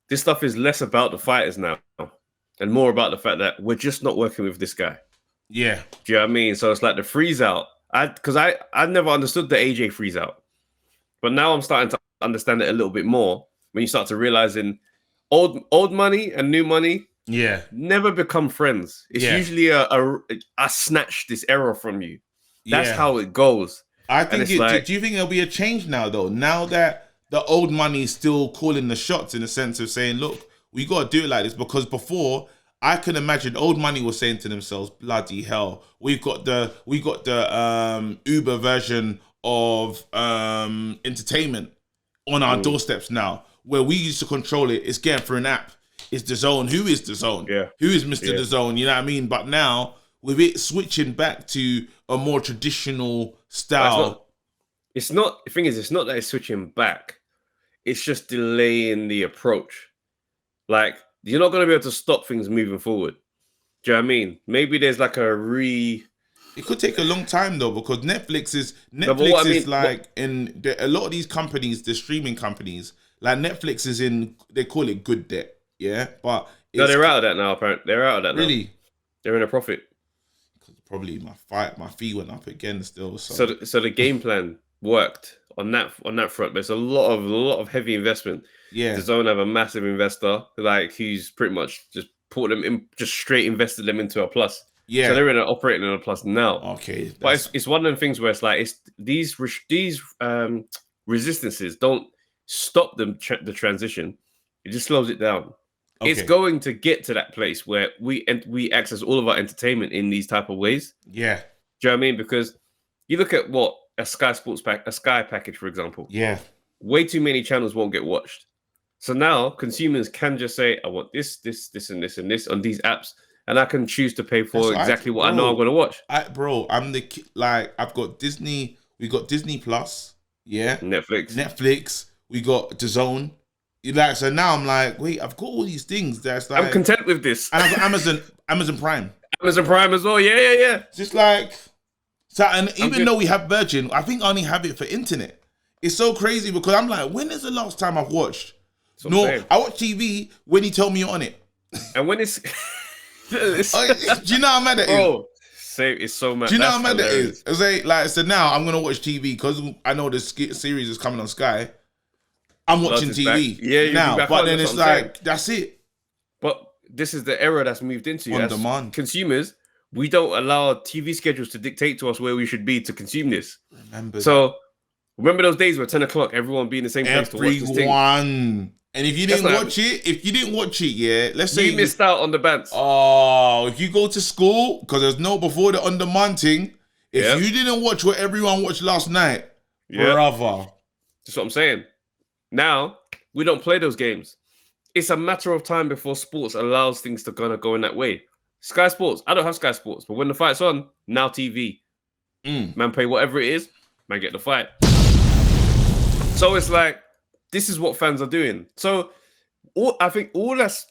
this stuff is less about the fighters now and more about the fact that we're just not working with this guy. Yeah. Do you know what I mean? So it's like the freeze out. Because I never understood the AJ freeze out. But now I'm starting to understand it a little bit more when you start to realizing old money and new money never become friends. It's usually I snatched this error from you. That's how it goes. I think do you think there'll be a change now though? Now that the old money is still calling the shots in the sense of saying, look, we got to do it like this, because before I can imagine old money was saying to themselves, bloody hell, we got the Uber version of entertainment on our doorsteps now, where we used to control it. It's getting through an app. It's the zone. Who is the zone? Yeah. Who is Mr. The Zone? You know what I mean? But now with it switching back to a more traditional style. It's not the thing is, it's not that it's switching back. It's just delaying the approach. Like, you're not going to be able to stop things moving forward. Do you know what I mean? Maybe there's like It could take a long time though, because Netflix is a lot of these companies, the streaming companies, like Netflix is in, they call it good debt. Yeah, but no, they're out of that now. Apparently, they're out of that now. Really? They're in a profit. Probably my fee went up again still. So the game plan worked on that front. There's a lot of heavy investment. Yeah, the Zone have a massive investor who's pretty much just put them in, just straight invested them into a plus. Yeah, so they're operating in a plus now. Okay, but it's one of them things where it's like these resistances don't stop the transition. It just slows it down. Okay. It's going to get to that place where we access all of our entertainment in these type of ways. Yeah. Do you know what I mean? Because you look at what a Sky Sports a Sky package, for example. Yeah. Way too many channels won't get watched. So now consumers can just say, I want this, and this, and this on these apps. And I can choose to pay for exactly what I know I'm going to watch. I've got Disney. We got Disney Plus. Yeah. Netflix. We got The Zone. So now I'm like, wait, I've got all these things. That's like, I'm content with this. And I've got Amazon Prime. Amazon Prime as well. Yeah. Just like, so, and even though we have Virgin, I think I only have it for internet. It's so crazy because I'm like, when is the last time I've watched No, I watch TV when you tell me you're on it. And when it's... Do you know how mad that is? Bro, it's so mad. Do you know how mad that is? It's like, so now I'm going to watch TV because I know the series is coming on Sky. I'm watching TV now. But then it's like, that's it. But this is the era that's moved into. On demand. Consumers, we don't allow our TV schedules to dictate to us where we should be to consume this. Remember those days where 10 o'clock, everyone be in the same place to watch this thing? Everyone. And if you didn't watch it, yeah, let's say you missed out on the bands. Oh, if you go to school, because there's no before the on-demand thing, if you didn't watch what everyone watched last night, brother. That's what I'm saying. Now, we don't play those games. It's a matter of time before sports allows things to kind of go in that way. Sky Sports, I don't have Sky Sports, but when the fight's on, now TV. Man pay whatever it is, man get the fight. So it's like, this is what fans are doing. So I think what's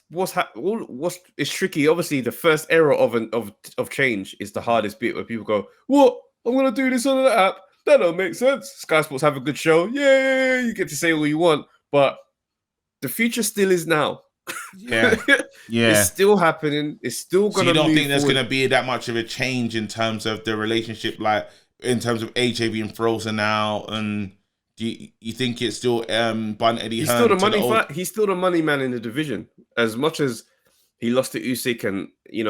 tricky. Obviously, the first era of change is the hardest bit, where people go, "What? I'm gonna do this on the app? That don't make sense." Sky Sports have a good show. Yeah, you get to say all you want, but the future still is now. Yeah. It's still happening. It's still gonna. So you don't think there's gonna be that much of a change in terms of the relationship, like in terms of AJ being frozen out, and do you think it's still Bun Eddie He's Hearn? still the money. He's still the money man in the division. As much as he lost to Usyk, and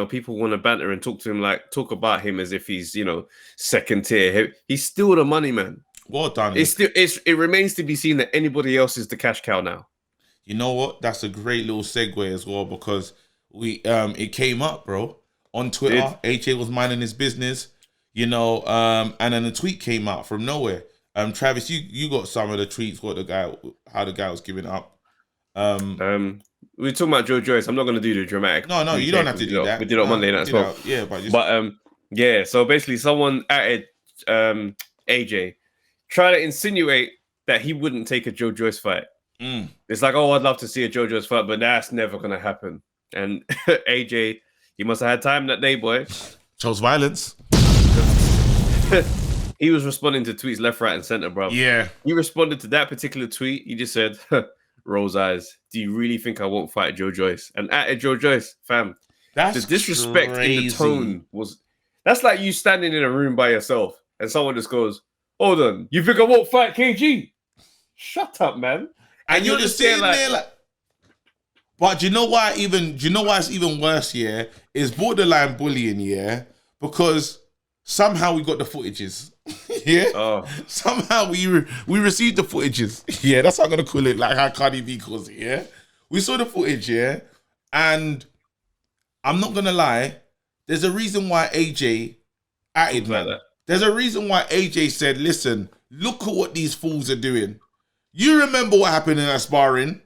people want to banter and talk about him as if he's second tier. He's still the money man. Well done. It remains to be seen that anybody else is the cash cow now. You know what? That's a great little segue as well, because it came up, bro, on Twitter. AJ was minding his business, and then a tweet came out from nowhere. Travis, you got some of the tweets how the guy was giving up. We're talking about Joe Joyce. I'm not going to do the dramatic. No, you don't have to do that. We did it on Monday night as well. Yeah, so basically, someone added AJ, trying to insinuate that he wouldn't take a Joe Joyce fight. It's like, I'd love to see a Joe Joyce fight, but that's never going to happen. And AJ, you must have had time that day, boy. Chose violence. He was responding to tweets left, right, and center, bro. Yeah. He responded to that particular tweet. He just said, "Rose eyes. Do you really think I won't fight Joe Joyce?" And at Joe Joyce, fam, the disrespect in the tone was. That's like you standing in a room by yourself and someone just goes, "Hold on, you think I won't fight KG?" Shut up, man. And you're just sitting there like. But do you know why it's even worse? Yeah, is borderline bullying. Yeah, because somehow we got the footages. Yeah. Somehow we received the footages. Yeah, that's how I'm gonna call it, like how Cardi B calls it. Yeah. We saw the footage, yeah. And I'm not gonna lie, there's a reason why AJ acted like that. There's a reason why AJ said, listen, look at what these fools are doing. You remember what happened in that sparring?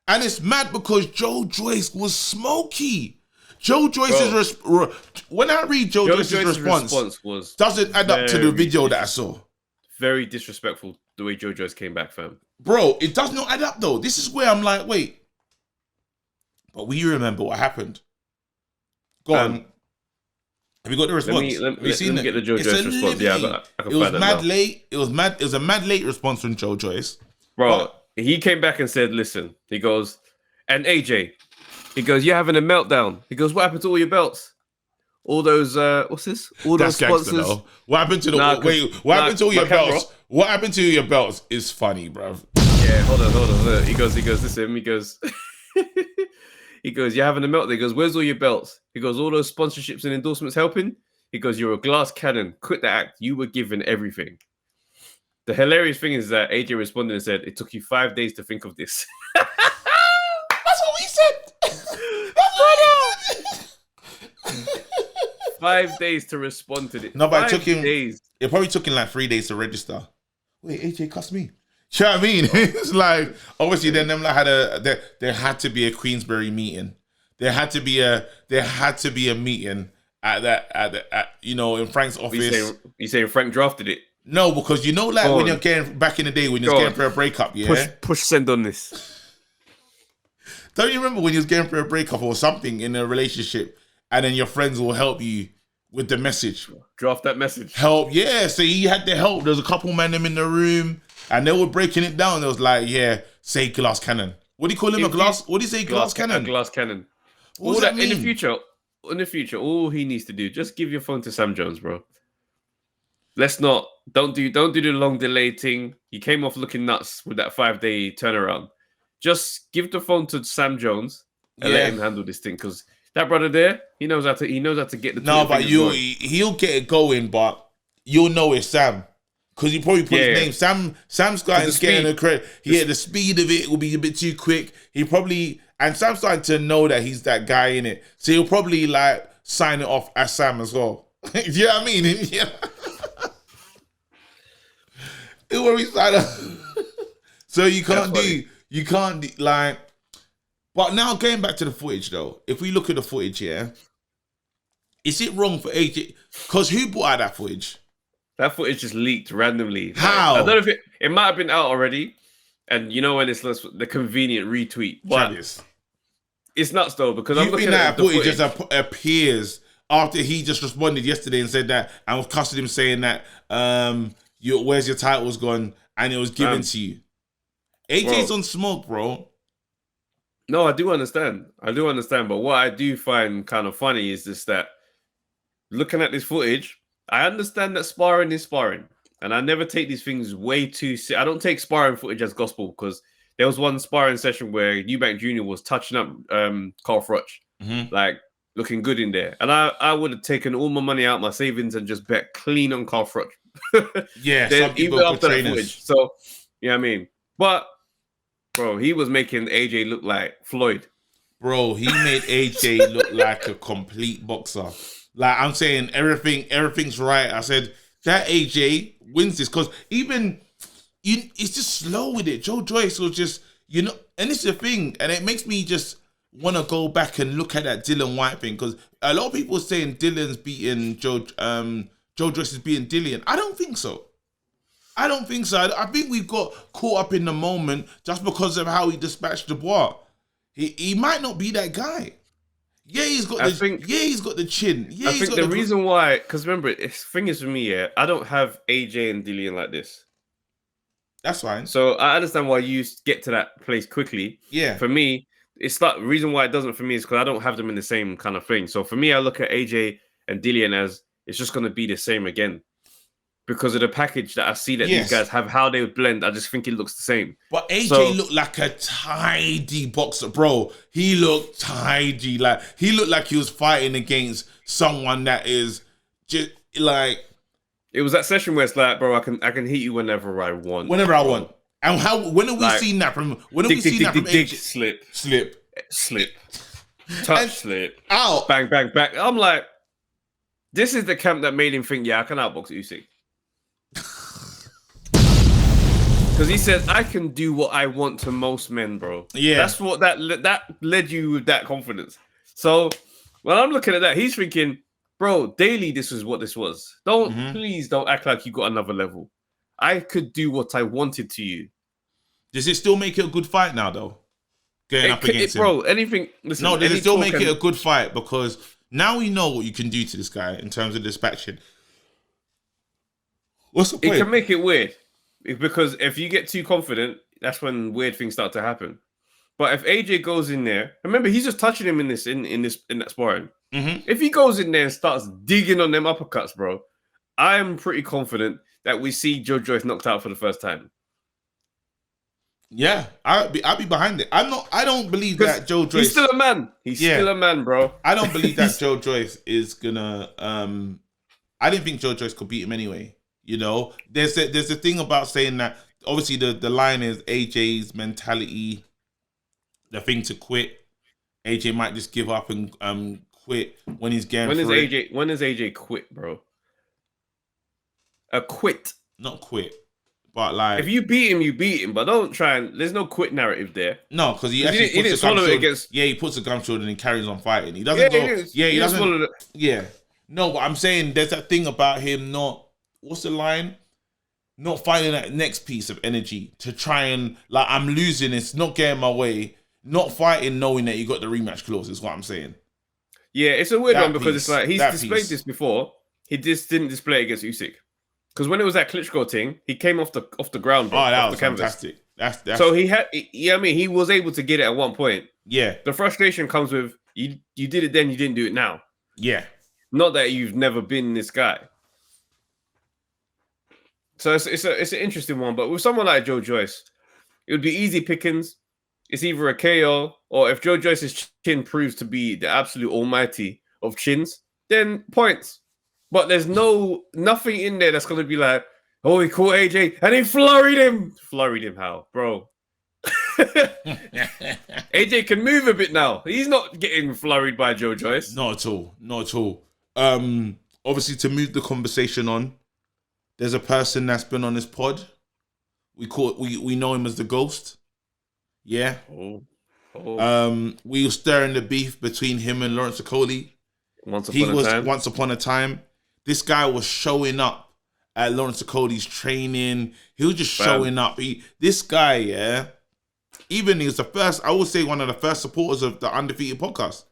And it's mad because Joe Joyce was smoky. Joe Joyce's when I read Joe Joyce's response doesn't add up to the video that I saw. Very disrespectful the way Joe Joyce came back, fam. Bro, it does not add up though. This is where I'm like, wait. But we remember what happened. Go on. Have you got the response? Let me get the Joe Joyce response. Yeah, I can it was mad late. It was a mad late response from Joe Joyce. Bro, he came back and said, listen, he goes, and AJ, he goes, you're having a meltdown. He goes, what happened to all your belts? All those, what's this? All those sponsors. What happened to what happened to all your belts? What happened to your belts is funny, bro. Yeah, hold on. He goes, listen, he goes, he goes, you're having a meltdown. He goes, where's all your belts? He goes, all those sponsorships and endorsements helping? He goes, you're a glass cannon. Quit the act. You were given everything. The hilarious thing is that AJ responded and said, it took you 5 days to think of this. That's what we said. 5 days to respond to this. No, but it probably took him like 3 days to register. Wait, AJ cussed me. You know what I mean? It's like, obviously then them like there had to be a Queensberry meeting. There had to be a meeting in Frank's office. You saying Frank drafted it? No, because when you're getting back in the day when you're getting for a breakup, yeah. Push send on this. Don't you remember when you was getting for a breakup or something in a relationship, and then your friends will help you with the message? Draft that message. Help, yeah. So he had the help. There was a couple men in the room, and they were breaking it down. It was like, yeah, say glass cannon. What do you call him? What do you say? Glass cannon? A glass cannon. What does that mean? In the future, all he needs to do, just give your phone to Sam Jones, bro. Don't do the long delay thing. He came off looking nuts with that 5-day turnaround. Just give the phone to Sam Jones and let him handle this thing, because that brother there, he knows how to get the. No, but he'll get it going, but you'll know it's Sam. Because he probably put his name. Sam's getting the credit. The speed of it will be a bit too quick. And Sam's starting to know that he's that guy in it. So he'll probably like sign it off as Sam as well. You know what I mean? Yeah. Where we sign up. So you can't like. But now going back to the footage though, if we look at the footage, is it wrong for AJ? Because who brought out that footage? That footage just leaked randomly. How? I don't know if it might have been out already, and you know when it's the convenient retweet. But it's nuts though, because I'm looking at that footage just appears after he just responded yesterday and said that, and was cussing him saying that where's your titles gone, and it was given to you. AJ's on smoke, bro. No, I do understand, but what I do find kind of funny is just that looking at this footage, I understand that sparring is sparring, and I never take these things way too. I don't take sparring footage as gospel, because there was one sparring session where Eubank Jr. was touching up Carl Froch, like looking good in there, and I would have taken all my money out, my savings, and just bet clean on Carl Froch. Even after that footage. So, you know what I mean? But bro, he was making AJ look like Floyd. Bro, he made AJ look like a complete boxer. Like, I'm saying everything's right. I said that AJ wins this, because it's just slow with it. Joe Joyce was just, and it's the thing, and it makes me just want to go back and look at that Dillian White thing, because a lot of people are saying Dillian's beating Joe Joyce is beating Dillian. I don't think so. I think we've got caught up in the moment just because of how he dispatched Dubois. He might not be that guy. Yeah, he's got the chin. Yeah, I think the reason why, because remember, the thing is for me, I don't have AJ and Dillian like this. That's fine. So I understand why you get to that place quickly. Yeah. For me, it's like the reason why it doesn't for me is because I don't have them in the same kind of thing. So for me, I look at AJ and Dillian as it's just going to be the same again. Because of the package that I see that these guys have, how they would blend, I just think it looks the same. But AJ looked like a tidy boxer, bro. He looked tidy. Like, he looked like he was fighting against someone that is just like... It was that session where it's like, bro, I can hit you whenever I want. Whenever I want. And when have we seen that from... When have we seen that from AJ? Slip. Touch, slip. Out. Bang, bang, bang. I'm like, this is the camp that made him think, I can outbox Usyk. Because he said, I can do what I want to most men, bro. Yeah. That's what that led you with that confidence. So when I'm looking at that, he's thinking, bro, daily, this is what this was. Please don't act like you got another level. I could do what I wanted to you. Does it still make it a good fight now, though? Going up against him? Bro, anything... Listen, no, does it still make it a good fight? Because now we know what you can do to this guy in terms of dispatching. What's the point? It can make it weird. Because if you get too confident, that's when weird things start to happen. But if AJ goes in there, remember he's just touching him in that sparring. If he goes in there and starts digging on them uppercuts, bro, I am pretty confident that we see Joe Joyce knocked out for the first time. Yeah, I'll be behind it. I don't believe that Joe Joyce. He's still a man. He's still a man, bro. I don't believe that Joe Joyce is gonna. I didn't think Joe Joyce could beat him anyway. You know, there's a thing about saying that. Obviously, the line is AJ's mentality, the thing to quit. AJ might just give up and quit when he's getting. When does AJ quit, bro? A quit, not quit, but like if you beat him, you beat him. But don't try and. There's no quit narrative there. No, because he didn't swallow it against. Yeah, he puts a gun shoulder and he carries on fighting. He doesn't go. He doesn't. Yeah, no, but I'm saying there's that thing about him not. What's the line? Not finding that next piece of energy to try and like I'm losing. It's not getting my way. Not fighting, knowing that you got the rematch clause is what I'm saying. Yeah, it's a weird one because it's like he's displayed this before. He just didn't display it against Usyk because when it was that Klitschko thing, he came off the ground. Bro, that was fantastic. That's so he had. Yeah, I mean, he was able to get it at one point. yeah. The frustration comes with you did it then, you didn't do it now. Yeah. Not that you've never been this guy. So it's an interesting one, but with someone like Joe Joyce, it would be easy pickings. It's either a KO or if Joe Joyce's chin proves to be the absolute almighty of chins, then points. But there's nothing in there that's gonna be like, oh, he caught AJ and he flurried him. Flurried him how, bro? AJ can move a bit now. He's not getting flurried by Joe Joyce. Not at all. Not at all. Obviously, to move the conversation on, there's a person that's been on this pod. We know him as the Ghost. Yeah. We were stirring the beef between him and Lawrence Okoli. Once upon a time. This guy was showing up at Lawrence Okoli's training. He was just showing up. This guy, yeah. Even he was the first, I would say one of the first supporters of the Undefeated podcast.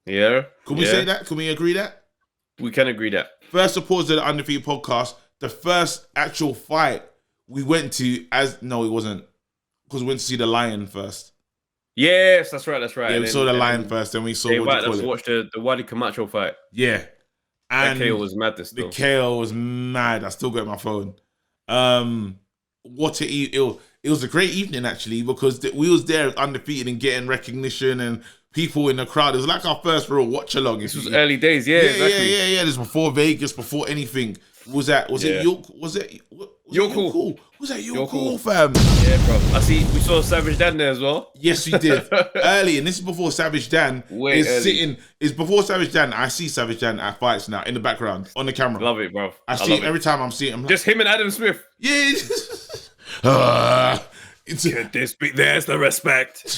Yeah. Can we say that? Can we agree that? We can agree that. First supporters of the Undefeated podcast. The first actual fight we went to no, it wasn't. Because we went to see the Lion first. Yes, that's right. Yeah, we saw the Lion first, then we saw let's watch the Wadi Camacho fight. Yeah. And that KO was mad this The KO was mad. I still got my phone. It was a great evening actually, because we was there Undefeated and getting recognition and people in the crowd. It was like our first real watch along. This was early days, yeah. Yeah. This was before Vegas, before anything. Was it York? Was it York Cool? Was that York Cool, fam? Yeah, bro. I see. We saw Savage Dan there as well. Yes, we did. Early, and this is before Savage Dan is before Savage Dan. I see Savage Dan at fights now in the background on the camera. Love it, bro. I see him every time I'm seeing him. Just him and Adam Smith. Yeah. There's the respect.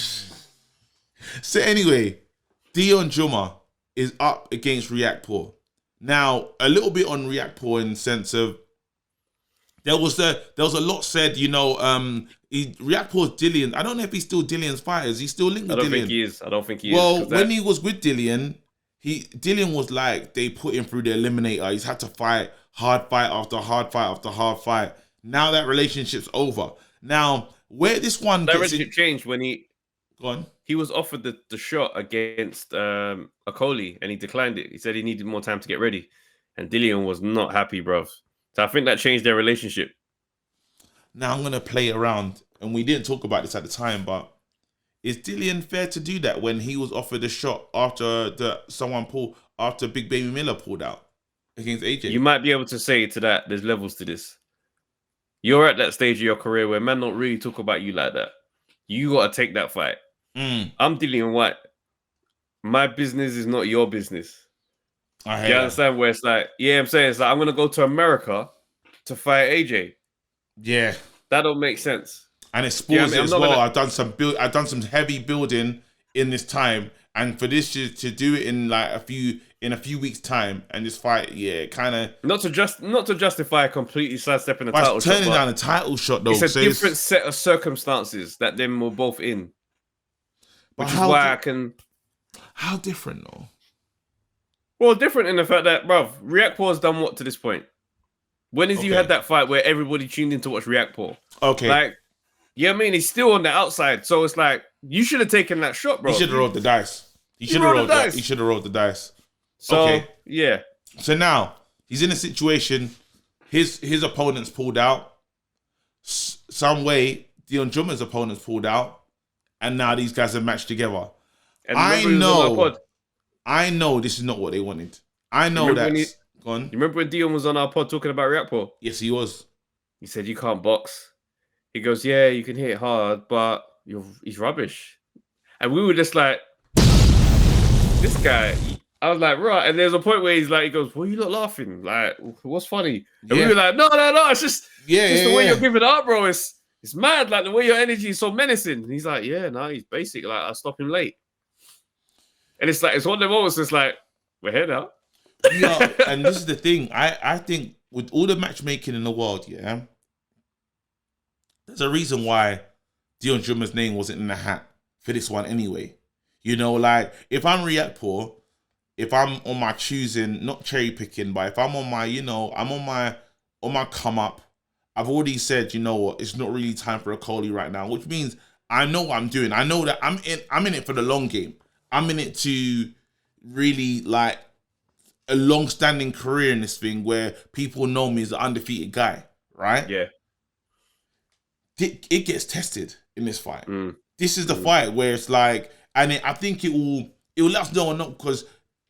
So anyway, Deion Jumah is up against Riakporhe. Now, a little bit on Riakporhe in the sense of there was a lot said, Riakporhe's Dillian. I don't know if he's still Dillion's fighter. Is he still linked with Dillian? I don't think he is. Well, when he was with Dillian, Dillian was like, they put him through the eliminator. He's had to fight hard fight after hard fight after hard fight. Now that relationship's over. Now, where this one that relationship changed when Go on. He was offered the shot against Okoli and he declined it. He said he needed more time to get ready. And Dillian was not happy, bro. So I think that changed their relationship. Now I'm going to play around. And we didn't talk about this at the time, but is Dillian fair to do that when he was offered a shot after Big Baby Miller pulled out against AJ? You might be able to say to that, there's levels to this. You're at that stage of your career where men don't really talk about you like that. You got to take that fight. I'm Dillian White. My business is not your business. You understand where it's like, I'm saying it's like, I'm going to go to America to fight AJ. Yeah. That don't make sense. And it spoils it as well. I've done some heavy building in this time. And for this to do it in like a few weeks' time and this fight, kind of not to justify completely sidestepping the title shot. Turning down a title shot though. It's a different set of circumstances that them were both in. Which is why I can. How different though? Well, different in the fact that, bruv, Riakporhe's done what to this point? When has you had that fight where everybody tuned in to watch Riakporhe? Okay. Like, I mean, he's still on the outside, so it's like you should have taken that shot, bro. He should have rolled the dice. He should have rolled the dice. So, okay. Yeah. So now he's in a situation. His opponent's pulled out. Some way, Deion Jumah's opponent's pulled out. And now these guys are matched together. And I know this is not what they wanted. I know that. Go on. You remember when Deion was on our pod talking about Riakporhe? Yes, he was. He said, you can't box. He goes, yeah, you can hit it hard, but he's rubbish. And we were just like, this guy. I was like, right. And there's a point where he goes, well, you not laughing. Like, what's funny? And we were like, no. It's just the way you're giving up, bro. It's mad, like the way your energy is so menacing. And he's like, he's basic. Like, I stop him late. And it's like, it's one of the moments that's like, we're here now. Yeah, and this is the thing. I think with all the matchmaking in the world, there's a reason why Deion Jumah's name wasn't in the hat for this one anyway. Like, if I'm Riakporhe, if I'm on my choosing, not cherry picking, but if I'm on my, I'm on my come up, I've already said, you know what, it's not really time for a Coley right now, which means I know what I'm doing. I know that I'm in it for the long game. I'm in it to really like a long-standing career in this thing where people know me as the undefeated guy, right? Yeah. It gets tested in this fight. This is the fight where it's like, and I think it will let us know or not, because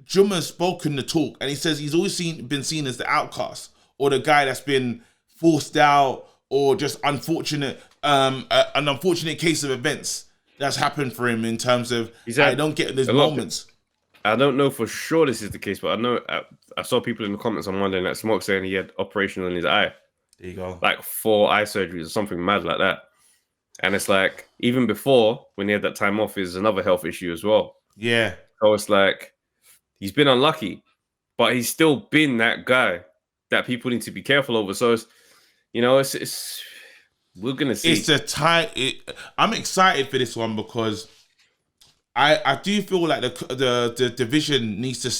Jumah's spoken the talk, and he says he's always been seen as the outcast or the guy that's been forced out or just unfortunate, an unfortunate case of events that's happened for him in terms of I don't get those moments. I don't know for sure this is the case, but I know I saw people in the comments on Monday that Smoke saying he had operation on his eye. There you go. Like 4 eye surgeries or something mad like that. And it's like, even before, when he had that time off, is another health issue as well. Yeah. So it's like, he's been unlucky, but he's still been that guy that people need to be careful over. So it's, it's we're gonna see. It's a tight. I'm excited for this one because I do feel like the division needs to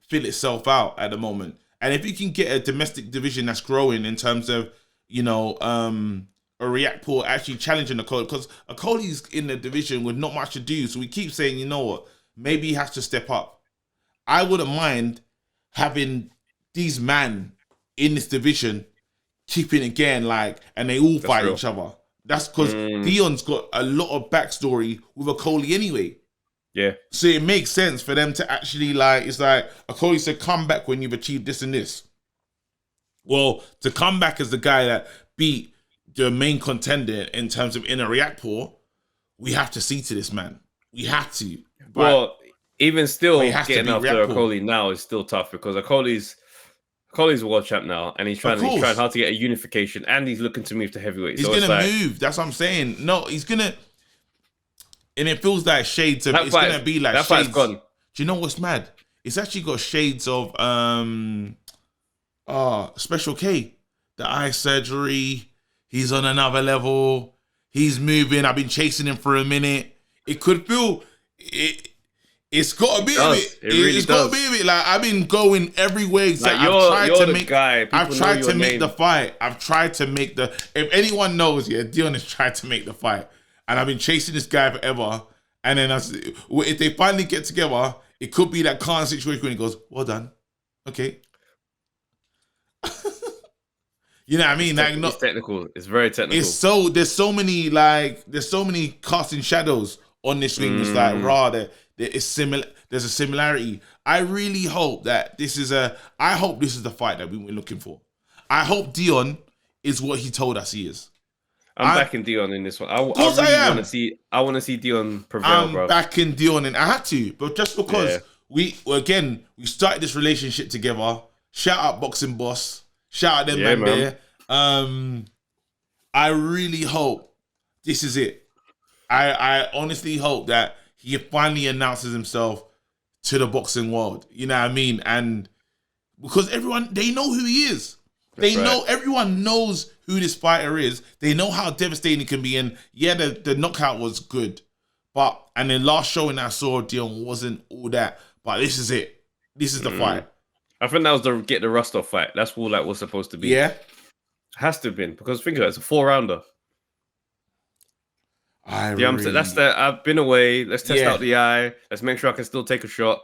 fill itself out at the moment. And if you can get a domestic division that's growing in terms of, a Riakporhe actually challenging Akoli, because Akoli's in the division with not much to do. So we keep saying, you know what, maybe he has to step up. I wouldn't mind having these men in this division keeping again, and they all fight each other. That's because Deion's got a lot of backstory with Akoli anyway. Yeah. So it makes sense for them to actually it's like Akoli said, come back when you've achieved this and this. Well, to come back as the guy that beat the main contender in terms of inner Riakporhe, we have to see to this, man. We have to. But well, even still, getting after Akoli now is still tough because Akoli's a world champ now, and he's trying hard to get a unification, and he's looking to move to heavyweight. He's gonna move. That's what I'm saying. No, he's gonna, and it feels like shades of. It's gonna be like that shades. Fight's gone. Do you know what's mad? It's actually got shades of Special K, the eye surgery. He's on another level. He's moving. I've been chasing him for a minute. It could feel it. It's got to be a bit. It's got to be a bit. Like I've been going every way. Like I've tried to make the fight. I've tried to make the. If anyone knows, Deion has tried to make the fight, and I've been chasing this guy forever. And then if they finally get together, it could be that Kahn situation when he goes, "Well done, okay." You know what I mean? It's technical. It's very technical. There's so many casting shadows on this ring. It's like there's a similarity. I really hope that this is the fight that we were looking for. I hope Deion is what he told us he is. I'm backing Deion in this one. I want to see Deion prevail, bro. I'm backing Deion, and I had to, but just because we started this relationship together. Shout out Boxing Boss. Shout out them man there. I really hope this is it. I honestly hope that he finally announces himself to the boxing world. You know what I mean? And because they know who he is. Everyone knows who this fighter is. They know how devastating it can be. And the knockout was good. And the last showing I saw, Deion wasn't all that. But this is it. This is the fight. I think that was the get the rust off fight. That's all that was supposed to be. Yeah. Has to have been. Because think of it, it's a 4-rounder. That's the I've been away. Let's test out the eye. Let's make sure I can still take a shot.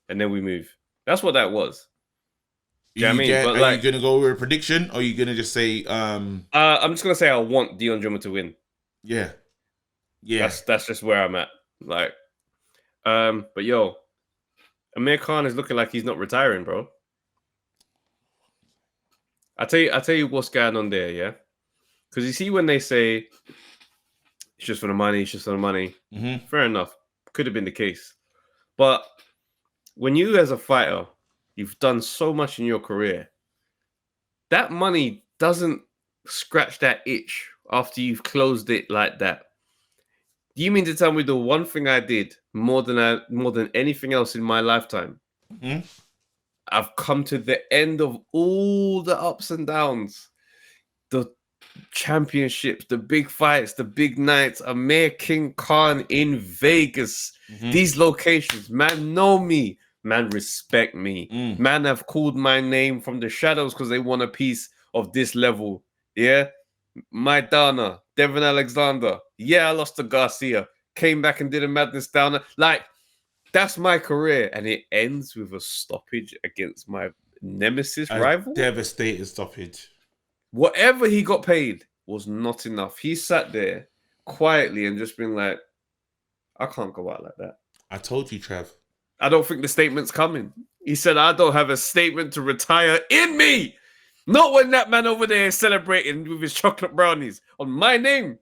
And then we move. That's what that was. Are you gonna go with a prediction, or are you gonna just say I'm just gonna say I want Deion Jumah to win. Yeah. That's just where I'm at. But Amir Kahn is looking like he's not retiring, bro. I tell you what's going on there, yeah? Because you see when they say it's just for the money, fair enough. Could have been the case. But when you as a fighter, you've done so much in your career, that money doesn't scratch that itch after you've closed it like that. Do you mean to tell me the one thing I did more than anything else in my lifetime? Mm-hmm. I've come to the end of all the ups and downs, the championships, the big fights, the big nights, Amir Kahn in Vegas, these locations, man know me, man respect me, man have called my name from the shadows because they want a piece of this level Yeah. Maidana, Devin Alexander. Yeah, I lost to Garcia. Came back and did a madness downer. Like, that's my career. And it ends with a stoppage against my nemesis rival. Devastating stoppage. Whatever he got paid was not enough. He sat there quietly and just been like, I can't go out like that. I told you, Trev. I don't think the statement's coming. He said, I don't have a statement to retire in me. Not when that man over there is celebrating with his chocolate brownies on my name.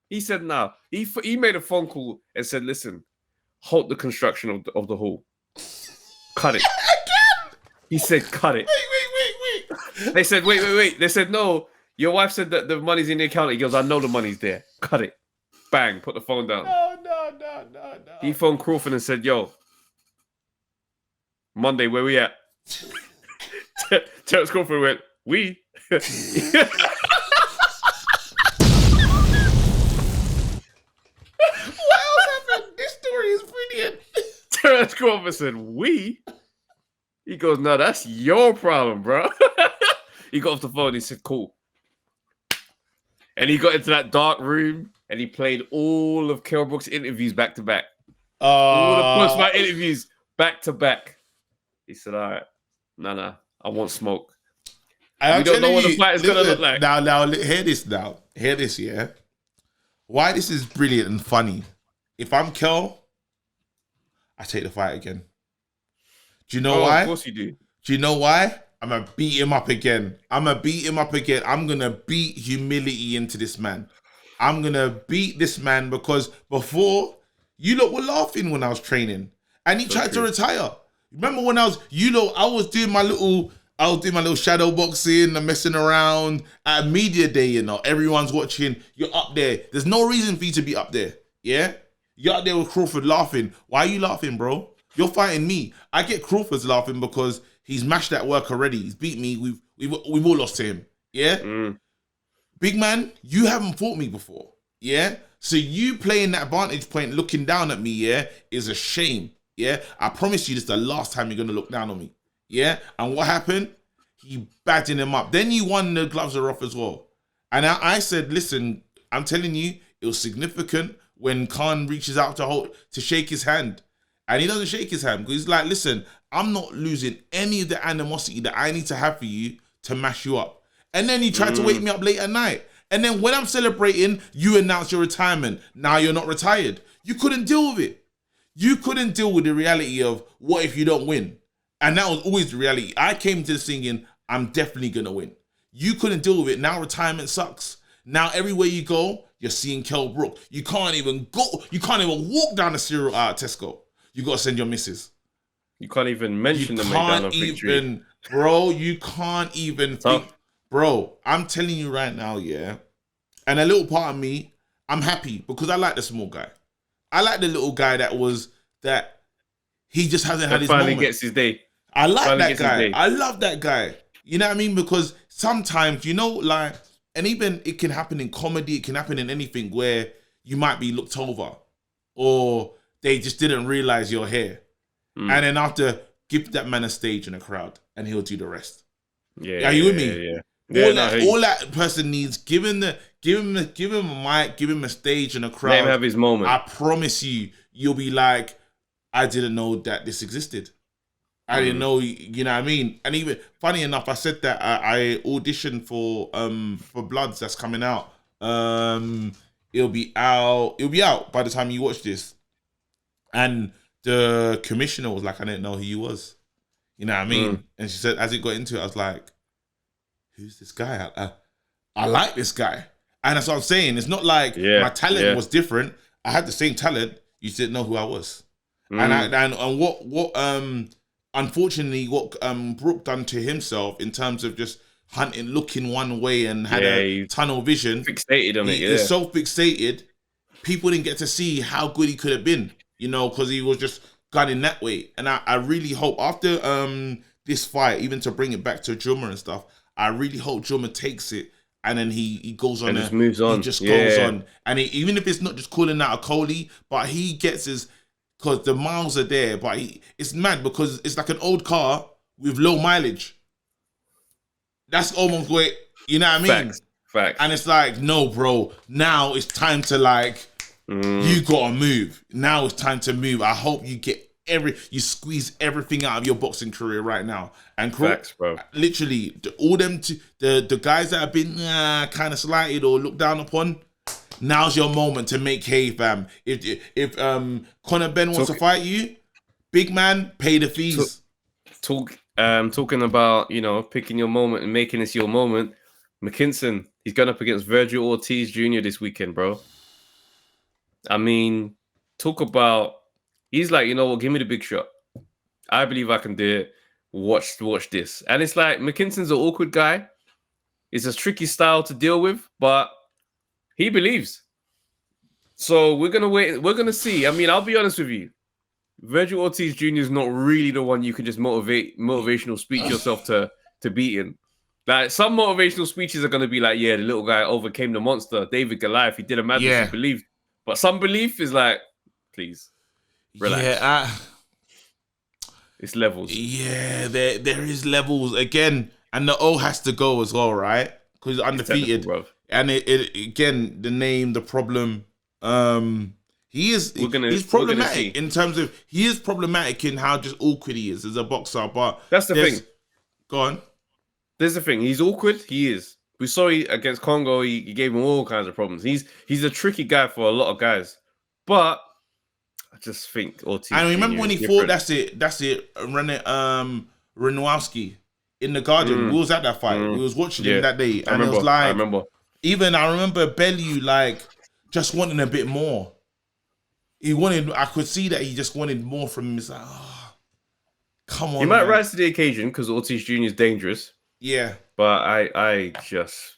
He said, no. He made a phone call and said, listen, halt the construction of the hall. Cut it. He said, cut it. Wait. They said, wait. They said, no, your wife said that the money's in the account. He goes, I know the money's there. Cut it. Bang, put the phone down. No. He phoned Crawford and said, yo, Monday, where we at? Terence Crawford went, we? What else happened? This story is brilliant. Terence Crawford said, we? He goes, no, that's your problem, bro. He got off the phone. He said, cool. And he got into that dark room and he played all of Kell Brook's interviews back to back. All the post-fight interviews back to back. He said, all right, no, I want smoke. We don't know what the fight is going to look like. Now, hear this now. Hear this, yeah? Why this is brilliant and funny. If I'm Kell, I take the fight again. Do you know why? Of course you do. Do you know why? I'm going to beat him up again. I'm going to beat humility into this man. I'm going to beat this man because before, you lot were laughing when I was training. And he tried to retire. Remember when I was doing my little shadow boxing and messing around at media day, you know. Everyone's watching. You're up there. There's no reason for you to be up there. Yeah? You're up there with Crawford laughing. Why are you laughing, bro? You're fighting me. I get Crawford's laughing because he's mashed that work already. He's beat me. We've all lost to him. Yeah? Big man, you haven't fought me before. Yeah? So you playing that vantage point, looking down at me, yeah, is a shame. Yeah? I promise you this is the last time you're going to look down on me. Yeah? And what happened? He batting him up. Then you won the gloves are off as well. And I said, listen, I'm telling you, it was significant when Khan reaches out to shake his hand. And he doesn't shake his hand because he's like, listen, I'm not losing any of the animosity that I need to have for you to mash you up. And then he tried to wake me up late at night. And then when I'm celebrating, you announce your retirement. Now you're not retired. You couldn't deal with it. You couldn't deal with the reality of what if you don't win? And that was always the reality. I came to this thinking, I'm definitely going to win. You couldn't deal with it. Now retirement sucks. Now everywhere you go, you're seeing Kell Brook. You can't even walk down the cereal Tesco. You got to send your missus. You can't even mention the McDonald's victory. Bro, you can't even think. Bro, I'm telling you right now, yeah. And a little part of me, I'm happy because I like the small guy. I like the little guy that he just hasn't had his moment. Finally gets his day. I like that guy. I love that guy. You know what I mean? Because sometimes, you know, like, and even it can happen in comedy, it can happen in anything where you might be looked over or they just didn't realize you're here. And then after, give that man a stage in a crowd and he'll do the rest. Yeah. Are you with me? Yeah. All that person needs, give him a mic, give him a stage in a crowd. Let him have his moment. I promise you, you'll be like, I didn't know that this existed. I didn't know, you know what I mean? And even, funny enough, I said that I auditioned for Bloods that's coming out. It'll be out by the time you watch this. And the commissioner was like, I didn't know who he was. You know what I mean? And she said, as it got into it, I was like, who's this guy? I like this guy. And that's what I'm saying. It's not like my talent was different. I had the same talent. You just didn't know who I was. And what unfortunately, what Brook done to himself in terms of just hunting, looking one way and had a tunnel vision. Fixated on it, He's so fixated, people didn't get to see how good he could have been, you know, because he was just gunning that way. And I really hope after this fight, even to bring it back to Jumah and stuff, I really hope Jumah takes it and then he goes on and just moves on. He just goes on. And even if it's not just calling out a Coley, but he gets his, because the miles are there, but it's mad because it's like an old car with low mileage. That's almost what, you know what I mean? Facts. And it's like, no, bro. Now it's time to like, you gotta move. Now it's time to move. I hope you get you squeeze everything out of your boxing career right now. And facts, bro. Literally, all them the guys that have been kind of slighted or looked down upon. Now's your moment to make hay, fam. If Conor Ben wants to fight you, big man, pay the fees. Talking about, you know, picking your moment and making this your moment. McKinson, he's going up against Virgil Ortiz Jr. this weekend, bro. I mean, talk about, he's like, you know what, give me the big shot. I believe I can do it. Watch this. And it's like, McKinson's an awkward guy. It's a tricky style to deal with, but he believes. So we're going to wait. We're going to see. I mean, I'll be honest with you. Virgil Ortiz Jr. is not really the one you can just motivational speech yourself to beat him. Like, some motivational speeches are going to be like, yeah, the little guy overcame the monster. David Goliath, he did a madness, he believed. But some belief is like, please, relax. Yeah, it's levels. Yeah, there is levels again, and the O has to go as well, right? Because he's undefeated, and it again, the name, the problem. He's problematic in terms of he is problematic in how just awkward he is as a boxer. But that's the thing. Go on. There's the thing. He's awkward. He is. We saw against Congo. He gave him all kinds of problems. He's a tricky guy for a lot of guys. But I just think Ortiz. I remember when he fought. That's it. Renowski in the Garden. We was at that fight. We was watching him that day, and it was like I remember Bellew like just wanting a bit more. I could see that he just wanted more from him. It's like, oh, come on. He might rise to the occasion because Ortiz Jr. is dangerous. Yeah, but I just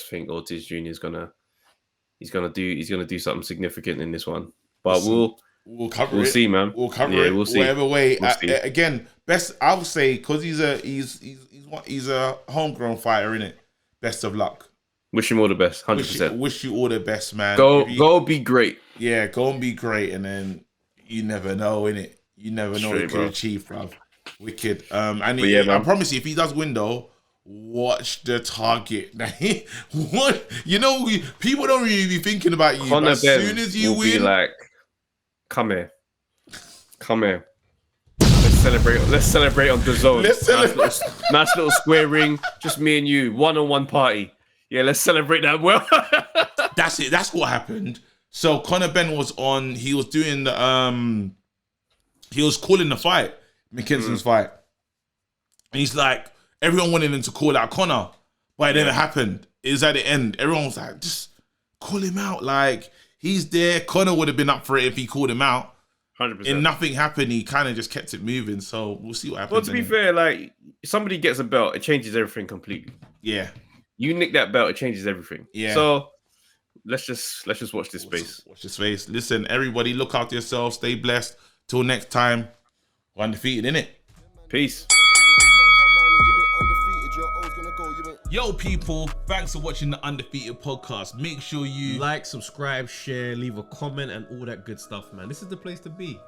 think Ortiz Jr. is gonna do something significant in this one. But we'll cover it. We'll see, man. We'll cover it. We'll see. Whatever way. Again, best I would say because he's a homegrown fighter, innit? Best of luck. Wish him all the best. 100%. Wish you all the best, man. Go be great. Yeah, go and be great, and then you never know, innit? You never know what you can achieve, bruv. Wicked. I promise you, if he does win though, watch the target. What? You know, people don't really be thinking about you. But as soon as you win, be like, come here. Let's celebrate on the zone. Nice little square ring. Just me and you, one-on-one party. Yeah, let's celebrate that well. That's it. That's what happened. So Conor Ben was on. He was doing the he was calling the fight, McKinson's fight. And he's like, everyone wanted him to call out Conor, but it never happened. It was at the end. Everyone was like, just call him out. Like, he's there. Conor would have been up for it if he called him out. 100%. And nothing happened. He kind of just kept it moving. So we'll see what happens. Well, to be fair, like, if somebody gets a belt, it changes everything completely. Yeah. You nick that belt, it changes everything. Yeah. So let's just watch this space. Watch this space. Listen, everybody, look after yourselves. Stay blessed. Till next time, we're undefeated, innit? Peace. Yo, people, thanks for watching the Undefeated podcast. Make sure you like, subscribe, share, leave a comment, and all that good stuff, man. This is the place to be.